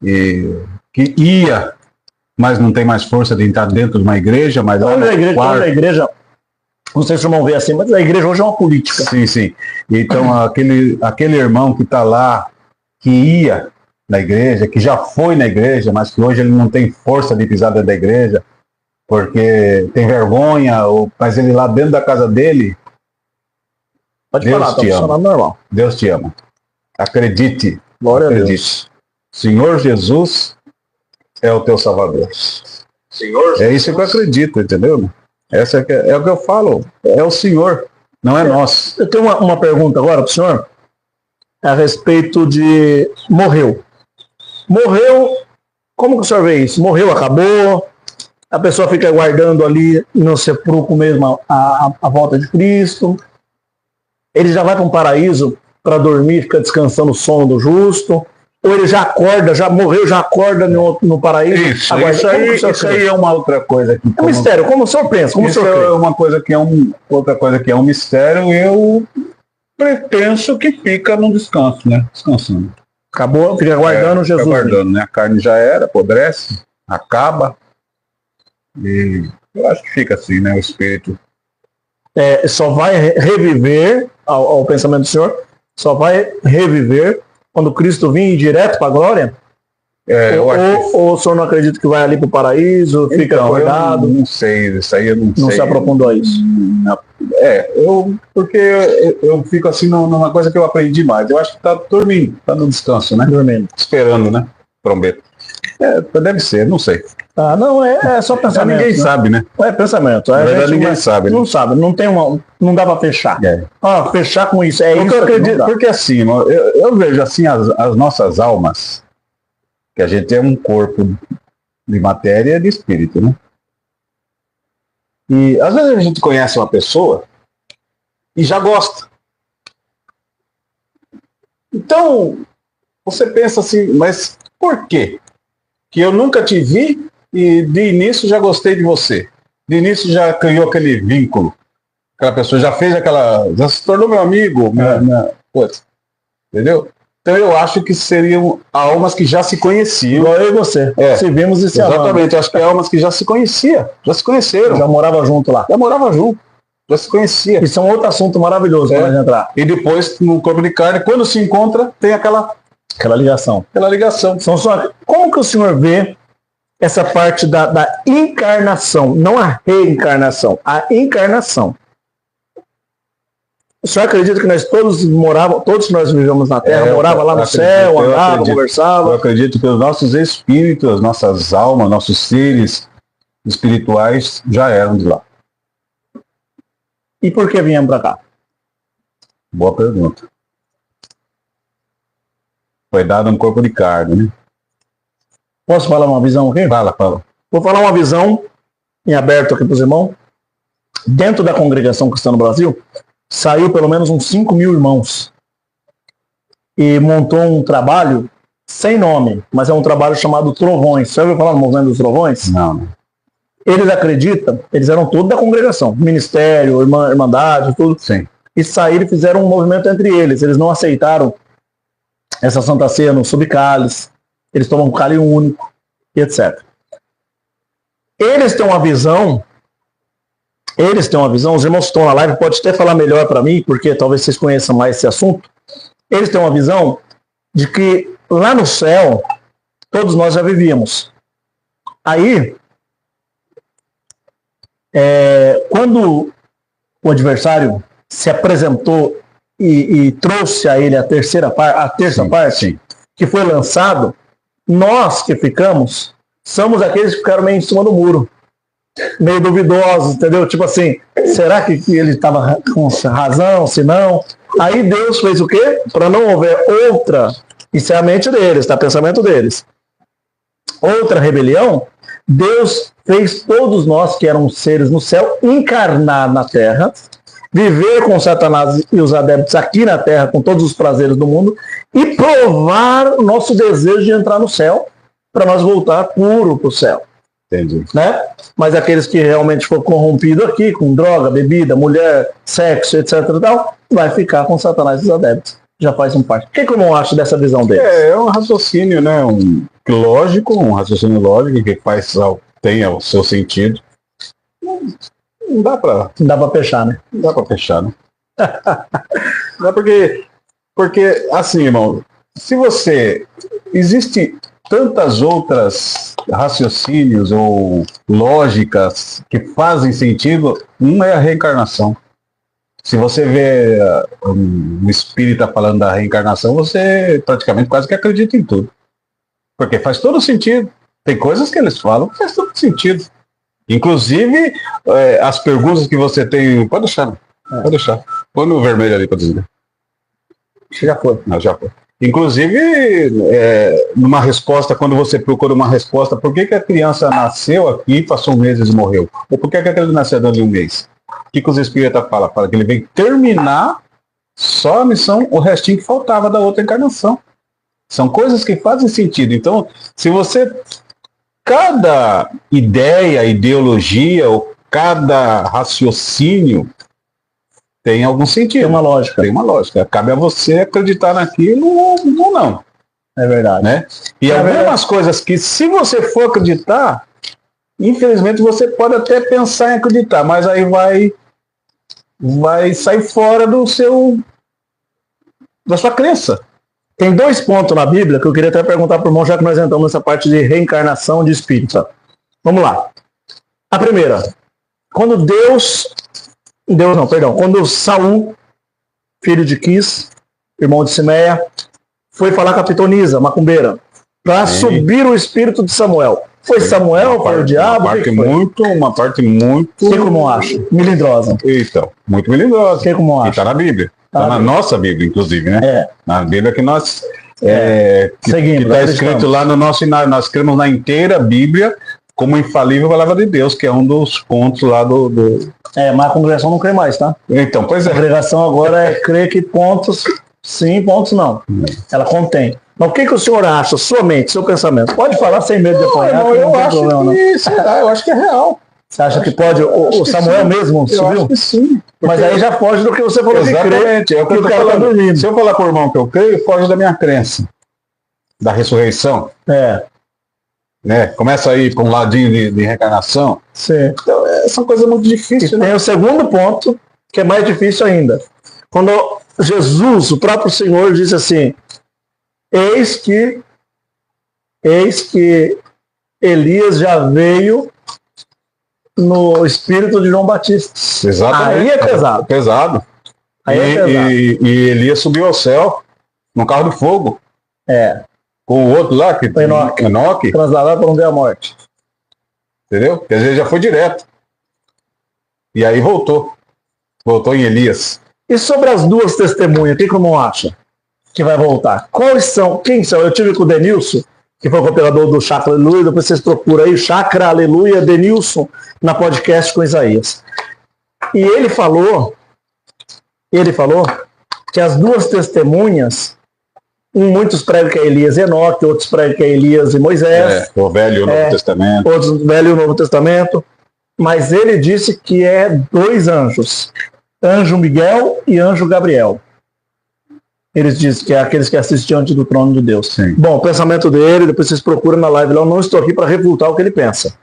e que ia, mas não tem mais força de entrar dentro de uma igreja, mas a igreja, não sei se o irmão vê assim, mas a igreja hoje é uma política. Sim, sim. Então aquele irmão que está lá, que ia na igreja, que já foi na igreja, mas que hoje ele não tem força de pisar dentro da igreja, porque tem vergonha, mas ele lá dentro da casa dele, pode Deus falar, está te ama. funcionando normal. Deus te ama. Acredite. Glória acredite. a Deus. Senhor Jesus é o teu Salvador. É isso que eu acredito, entendeu? Essa é o que eu falo. É o Senhor, não é nós. Eu tenho uma pergunta agora para o senhor a respeito de morreu. Morreu, como que o senhor vê isso? Morreu, acabou, a pessoa fica guardando ali no sepulcro mesmo a volta de Cristo, ele já vai para um paraíso para dormir, fica descansando o sono do justo, ou ele já acorda, já morreu, já acorda no paraíso? Isso aí é uma outra coisa. É um mistério, como o senhor pensa? Como isso o senhor é uma coisa que outra coisa que é um mistério, eu penso que fica no descanso, né? Descansando. Acabou, fica aguardando Jesus. Fica aguardando, né? A carne já era, apodrece, acaba. E eu acho que fica assim, né? O espírito. Só vai reviver, ao pensamento do senhor, só vai reviver quando Cristo vir direto para a glória? Ou o senhor não acredita que vai ali para o paraíso, fica acordado? Eu não sei, isso aí eu não sei. Não se aprofundou a isso? Porque eu fico assim numa coisa que eu aprendi mais. Eu acho que está dormindo, está no descanso, né? Dormindo. Esperando, né? Prometo. Deve ser, não sei. Ah, não, é só pensamento. Ninguém sabe, né? É pensamento. Na verdade, ninguém sabe. Não sabe, não tem não dá para fechar. Fechar com isso, porque eu acredito, porque assim, eu vejo assim as nossas almas, que a gente é um corpo de matéria e de espírito, né? E às vezes a gente conhece uma pessoa e já gosta. Então, você pensa assim, mas por quê? Que eu nunca te vi e de início já gostei de você. De início já criou aquele vínculo. Aquela pessoa já fez já se tornou meu amigo, coisa. Entendeu? Então eu acho que seriam almas que já se conheciam. Igual eu e você. Se vimos e se amamos. Exatamente, acho que é almas que já se conheciam, já se conheceram. Já morava junto lá. Já morava junto, já se conhecia. Isso é um outro assunto maravilhoso para gente entrar. E depois, no corpo de carne, quando se encontra, tem aquela ligação. Como que o senhor vê essa parte da encarnação, não a reencarnação, a encarnação? O senhor acredita que nós todos que nós vivemos na Terra, morava lá no céu, andava, conversava? Eu acredito que os nossos espíritos, as nossas almas, nossos seres espirituais já eram de lá. E por que viemos para cá? Boa pergunta. Foi dado um corpo de carne, né? Posso falar uma visão aqui? Fala. Vou falar uma visão em aberto aqui para os irmãos. Dentro da congregação cristã no Brasil, saiu pelo menos uns 5.000 irmãos e montou um trabalho sem nome, mas é um trabalho chamado Trovões. Você ouviu falar no movimento dos Trovões? Não. Eles acreditam, eles eram todos da congregação, ministério, irmandade, tudo. Sim. E saíram e fizeram um movimento entre eles. Eles não aceitaram essa Santa Ceia no subcálice, eles tomam um cálice único, e etc. Eles têm uma visão, os irmãos que estão na live podem até falar melhor para mim, porque talvez vocês conheçam mais esse assunto. Eles têm uma visão de que lá no céu, todos nós já vivíamos. Aí, quando o adversário se apresentou e trouxe a ele a terça parte, que foi lançado, nós que ficamos, somos aqueles que ficaram meio em cima do muro, meio duvidosos, entendeu? Tipo assim, será que ele estava com razão, se não? Aí Deus fez o quê? Para não houver outra, isso é a mente deles, tá? Pensamento deles. Outra rebelião, Deus fez todos nós que eram seres no céu encarnar na terra, viver com Satanás e os adeptos aqui na terra com todos os prazeres do mundo e provar o nosso desejo de entrar no céu para nós voltar puro para o céu. Entendi. Né? Mas aqueles que realmente for corrompido aqui com droga, bebida, mulher, sexo, etc. e tal, vai ficar com Satanás e os adeptos. Já faz um parte. O que eu não acho dessa visão dele? É um raciocínio, né? Um raciocínio lógico que tenha o seu sentido. Não dá para fechar, né? Não dá para fechar, né? Não é porque, assim, irmão, se você... Existe tantas outras raciocínios ou lógicas que fazem sentido, uma é a reencarnação. Se você vê um espírita falando da reencarnação, você praticamente quase que acredita em tudo. Porque faz todo sentido. Tem coisas que eles falam que faz todo sentido. Inclusive, as perguntas que você tem... Pode deixar. Pode deixar. Põe no vermelho ali para dizer. Já foi. Não, já foi. Inclusive, numa resposta, quando você procura uma resposta, por que a criança nasceu aqui, passou meses e morreu? Ou por que aquele nasceu dali um mês? O que os espíritas falam? Fala que ele veio terminar só a missão, o restinho que faltava da outra encarnação. São coisas que fazem sentido. Então, se você... Cada ideia, ideologia, ou cada raciocínio tem algum sentido. Tem uma lógica. Tem uma lógica. Cabe a você acreditar naquilo ou não. É verdade. Né? E algumas coisas que, se você for acreditar, infelizmente você pode até pensar em acreditar, mas aí vai sair fora da sua crença. Tem 2 pontos na Bíblia que eu queria até perguntar para o irmão, já que nós entramos nessa parte de reencarnação de espírito. Vamos lá. A primeira. Quando quando Saul, filho de Quis, irmão de Simeia, foi falar com a pitonisa, macumbeira, para subir o espírito de Samuel. Foi Samuel, foi o diabo? Uma parte muito... O que como acha? Melindrosa. Então, muito melindrosa. O que como acha? E está na Bíblia. Está na nossa Bíblia, inclusive, né? Na Bíblia que nós... Seguindo, que está escrito lá no nosso... Nós cremos na inteira Bíblia como infalível palavra de Deus, que é um dos pontos lá do... mas a congregação não crê mais, tá? Então, pois é. A congregação agora é crer que pontos sim, pontos não. Ela contém. Mas o que o senhor acha, sua mente, seu pensamento? Pode falar sem medo de apanhar, que não tem problema, não. Eu acho que é real. Você acha que pode? O Samuel mesmo subiu? Eu acho que sim. Mas aí já foge do que você falou. Exatamente. Que o cara tá dormindo. Se eu falar por irmão que eu creio, foge da minha crença. Da ressurreição. Né? Começa aí com um ladinho de reencarnação. Sim. Então, são coisas muito difíceis. E tem o segundo ponto, que é mais difícil ainda. Quando Jesus, o próprio Senhor, diz assim: Eis que Elias já veio no espírito de João Batista. Exatamente. Aí é pesado. Pesado. E Elias subiu ao céu num carro de fogo. Com o outro lá, que Enoque. Trasladado para não ver a morte. Entendeu? Quer dizer, já foi direto. E aí voltou. Voltou em Elias. E sobre as 2 testemunhas, o que o irmão acha que vai voltar? Quem são? Eu tive com o Denilson, que foi o compilador do Chakra Aleluia, depois vocês procuram aí, Chakra Aleluia, Denilson, na podcast com Isaías. E ele falou que as 2 testemunhas, muitos pregam que é Elias e Enoque, outros pregam que é Elias e Moisés. O Velho e o Novo Testamento. Outros o Velho e o Novo Testamento. Mas ele disse que é 2 anjos. Anjo Miguel e Anjo Gabriel. Eles dizem que é aqueles que assistiam diante do trono de Deus. Sim. Bom, o pensamento dele, depois vocês procuram na live lá, eu não estou aqui para refutar o que ele pensa.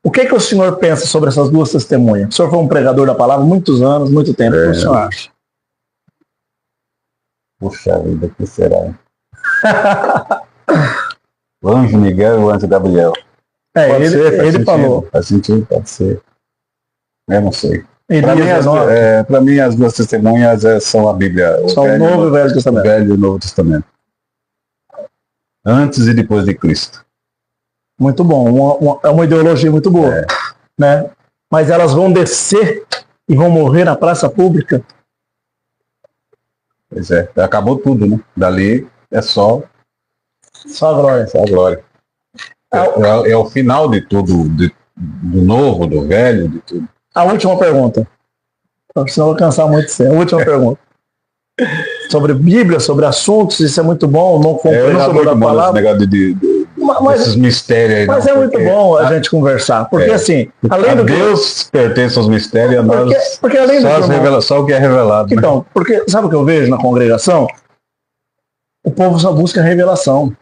O que o senhor pensa sobre essas 2 testemunhas? O senhor foi um pregador da palavra há muitos anos, muito tempo. O que o senhor acha? Puxa vida, que será? O Anjo Miguel e o Anjo Gabriel. Ele falou. Faz sentido, pode ser. Eu não sei. Para mim, as 2 testemunhas são a Bíblia. São o Novo e o Velho Testamento. O Velho e o Novo Testamento. Antes e depois de Cristo. Muito bom. É uma ideologia muito boa. Né? Mas elas vão descer e vão morrer na praça pública? Pois é, acabou tudo, né? Dali é só Só a glória. a glória. É o final de tudo, do novo, do velho, de tudo. A última pergunta. Senão eu vou cansar muito você. A última pergunta. Sobre Bíblia, sobre assuntos, isso é muito bom. Não Eu não sou muito bom nesse negócio desses mistérios aí. Mas não, é muito bom a gente conversar. Porque assim, além do Deus pertence aos mistérios, a nós porque além só o que é revelado. Então, né? Porque sabe o que eu vejo na congregação? O povo só busca revelação.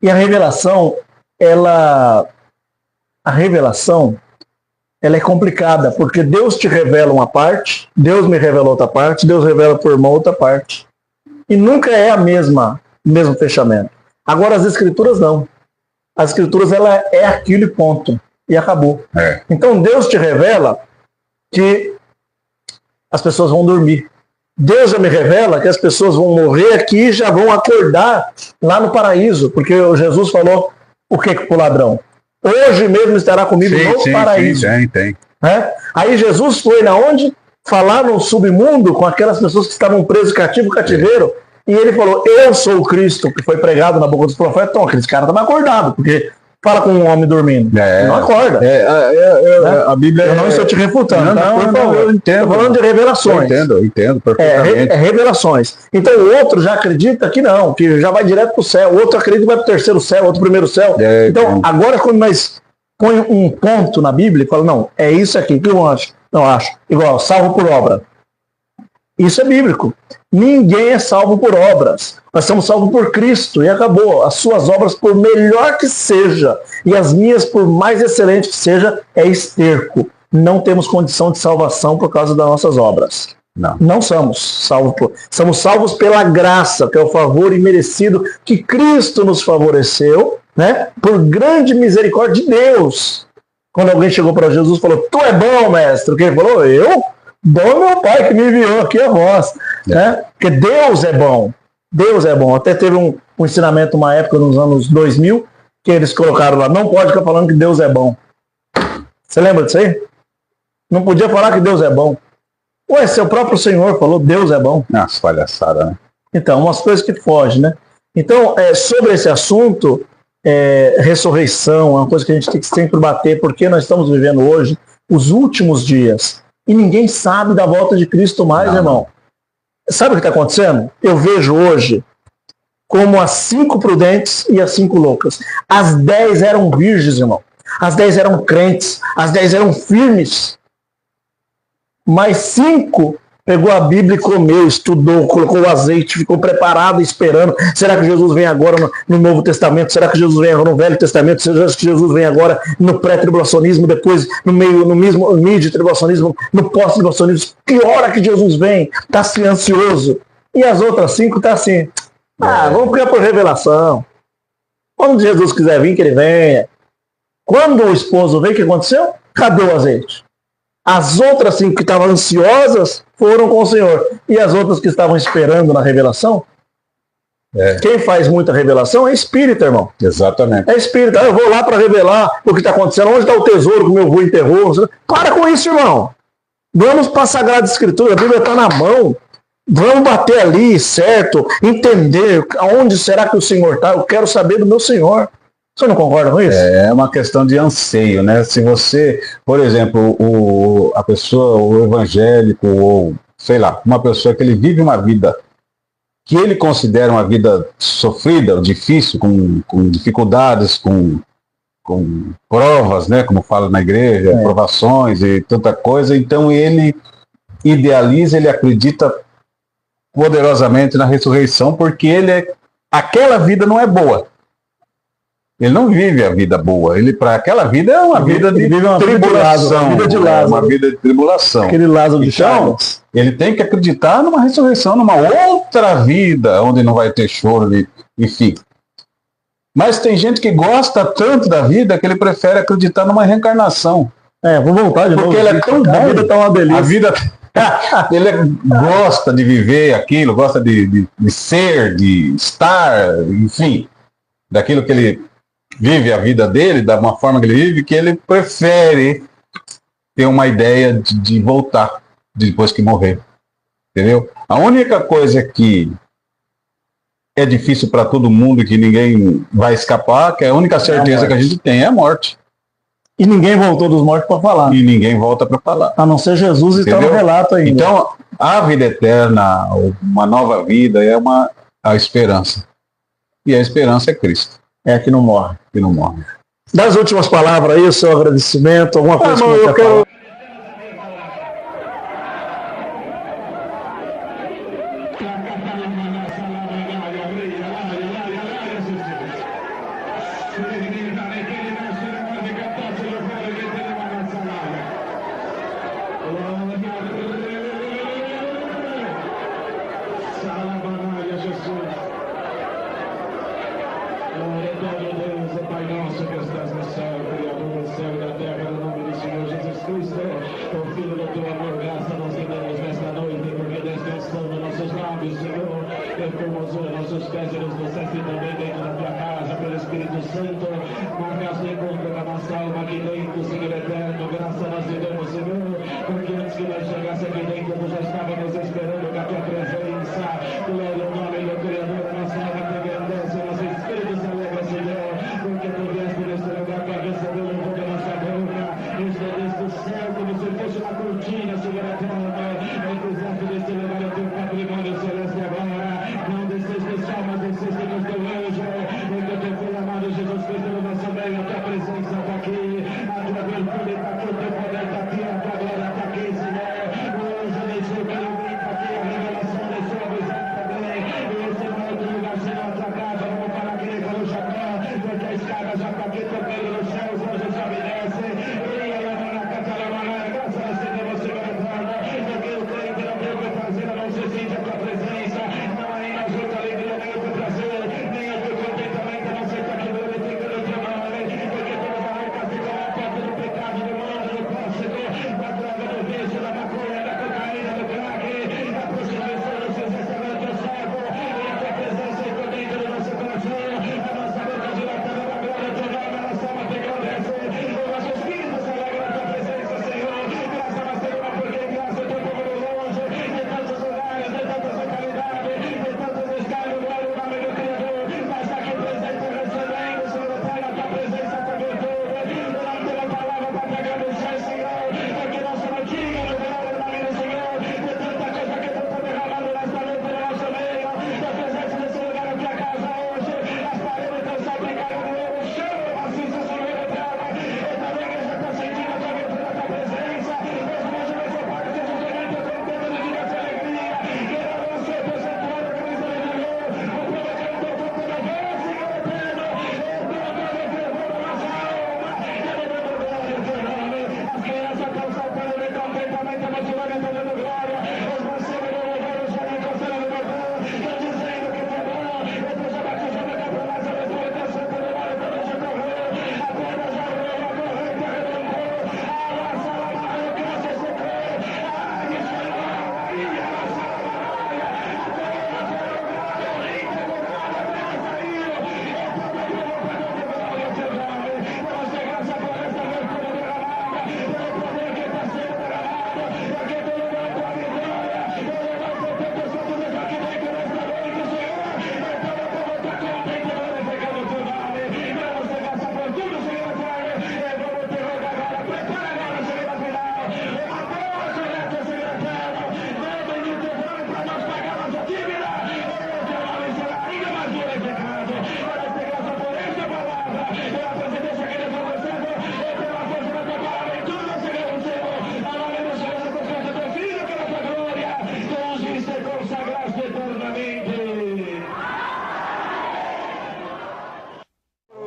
E a revelação, ela é complicada, porque Deus te revela uma parte, Deus me revela outra parte, Deus revela por uma outra parte. E nunca é o mesmo fechamento. Agora as escrituras não. As escrituras, ela é aquilo e ponto. E acabou. Então Deus te revela que as pessoas vão dormir. Deus já me revela que as pessoas vão morrer aqui e já vão acordar lá no paraíso. Porque Jesus falou o que pro ladrão? Hoje mesmo estará comigo no paraíso. Tem. Aí Jesus foi na onde? Falar no submundo com aquelas pessoas que estavam presas cativeiro. E ele falou, eu sou o Cristo, que foi pregado na boca dos profetas. Então, aqueles caras estavam acordados, porque fala com um homem dormindo. Não acorda. A Bíblia... Eu não estou te refutando, por favor. Eu entendo. Estou falando de revelações. Eu entendo perfeitamente. Revelações. Então o outro já acredita que não, que já vai direto para o céu. O outro acredita que vai para o terceiro céu, outro primeiro céu. Então, agora quando nós põe um ponto na Bíblia e fala, não, é isso aqui, que eu acho? Não acho. Igual, salvo por obra. Isso é bíblico. Ninguém é salvo por obras. Nós somos salvos por Cristo e acabou. As suas obras, por melhor que seja, e as minhas, por mais excelente que seja, é esterco. Não temos condição de salvação por causa das nossas obras. Não somos salvos somos salvos pela graça, que é o favor imerecido que Cristo nos favoreceu, né? Por grande misericórdia de Deus. Quando alguém chegou para Jesus e falou, tu é bom, mestre. O que ele falou? Eu? Bom meu Pai que me enviou aqui a voz. Né? Porque Deus é bom. Deus é bom. Até teve um ensinamento, uma época, nos anos 2000, que eles colocaram lá, não pode ficar falando que Deus é bom. Você lembra disso aí? Não podia falar que Deus é bom. Ué, seu próprio Senhor falou, Deus é bom. Nossa, palhaçada, né? Então, umas coisas que fogem, né? Então, sobre esse assunto, ressurreição, é uma coisa que a gente tem que sempre bater, porque nós estamos vivendo hoje os últimos dias. E ninguém sabe da volta de Cristo mais, irmão. Sabe o que está acontecendo? Eu vejo hoje como as 5 prudentes e as 5 loucas. As 10 eram virgens, irmão. As 10 eram crentes. As 10 eram firmes. Mas 5 pegou a Bíblia e comeu, estudou, colocou o azeite, ficou preparado, esperando. Será que Jesus vem agora no Novo Testamento? Será que Jesus vem agora no Velho Testamento? Será que Jesus vem agora no pré-tribulacionismo, depois no mid-tribulacionismo, no pós-tribulacionismo? Que hora que Jesus vem? Está assim, ansioso. E as outras 5 estão assim, vamos ficar por revelação. Quando Jesus quiser vir, que ele venha. Quando o esposo veio, o que aconteceu? Cadê o azeite? As outras 5 que estavam ansiosas foram com o Senhor. E as outras que estavam esperando na revelação? Quem faz muita revelação é espírita, irmão. Exatamente. É espírita. Eu vou lá para revelar o que está acontecendo. Onde está o tesouro que o meu avô enterrou? Para com isso, irmão. Vamos para a Sagrada Escritura. A Bíblia está na mão. Vamos bater ali, certo? Entender aonde será que o Senhor está. Eu quero saber do meu Senhor. Você não concorda com isso? É uma questão de anseio, né? Se você, por exemplo, a pessoa, o evangélico, ou sei lá, uma pessoa que ele vive uma vida que ele considera uma vida sofrida, difícil, com dificuldades, com provas, né? Como fala na igreja, provações e tanta coisa, então ele idealiza, ele acredita poderosamente na ressurreição, porque aquela vida não é boa. Ele não vive a vida boa. Para aquela vida é uma vida de tribulação. Uma vida de tribulação. Aquele Lázaro de Chagas. Ele tem que acreditar numa ressurreição, numa outra vida, onde não vai ter choro, enfim. Mas tem gente que gosta tanto da vida que ele prefere acreditar numa reencarnação. Vou voltar de novo. Porque ele é tão bom. A vida tá uma delícia. A vida... ele gosta de viver aquilo, gosta de ser, de estar, enfim, daquilo que ele vive a vida dele, da uma forma que ele vive, que ele prefere ter uma ideia de voltar depois que morrer. Entendeu? A única coisa que é difícil para todo mundo, que ninguém vai escapar, que a única certeza que a gente tem é a morte. E ninguém voltou dos mortos para falar. E ninguém volta para falar. A não ser Jesus, e está no relato ainda. Então, a vida eterna, uma nova vida, é a esperança. E a esperança é Cristo. É que não morre. Que não morre. Das últimas palavras aí, o seu agradecimento, alguma coisa que você quer falar?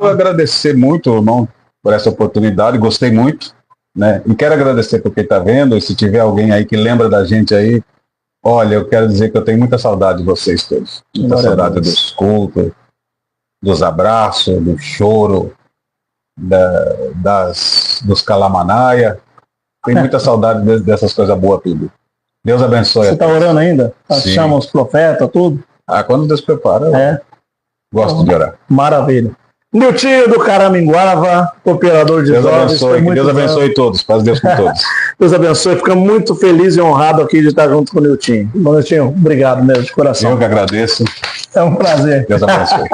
Agradecer muito, irmão, por essa oportunidade, gostei muito, né? E quero agradecer por quem está vendo, e se tiver alguém aí que lembra da gente aí, olha, eu quero dizer que eu tenho muita saudade de vocês todos, muita saudade dos cultos, dos abraços, do choro, dos calamanaia, tenho muita saudade dessas coisas boas tudo. Deus abençoe. Você está orando ainda? Chama os profetas, tudo? Quando Deus prepara, eu gosto de orar. Maravilha. Niltinho do Caraminguava, operador de Deus jovens. abençoe, que Deus abençoe todos. Paz de Deus com todos. Deus abençoe. Fica muito feliz e honrado aqui de estar junto com o Niltinho. Bom, Niltinho, obrigado mesmo, de coração. Eu que agradeço. É um prazer. Deus abençoe.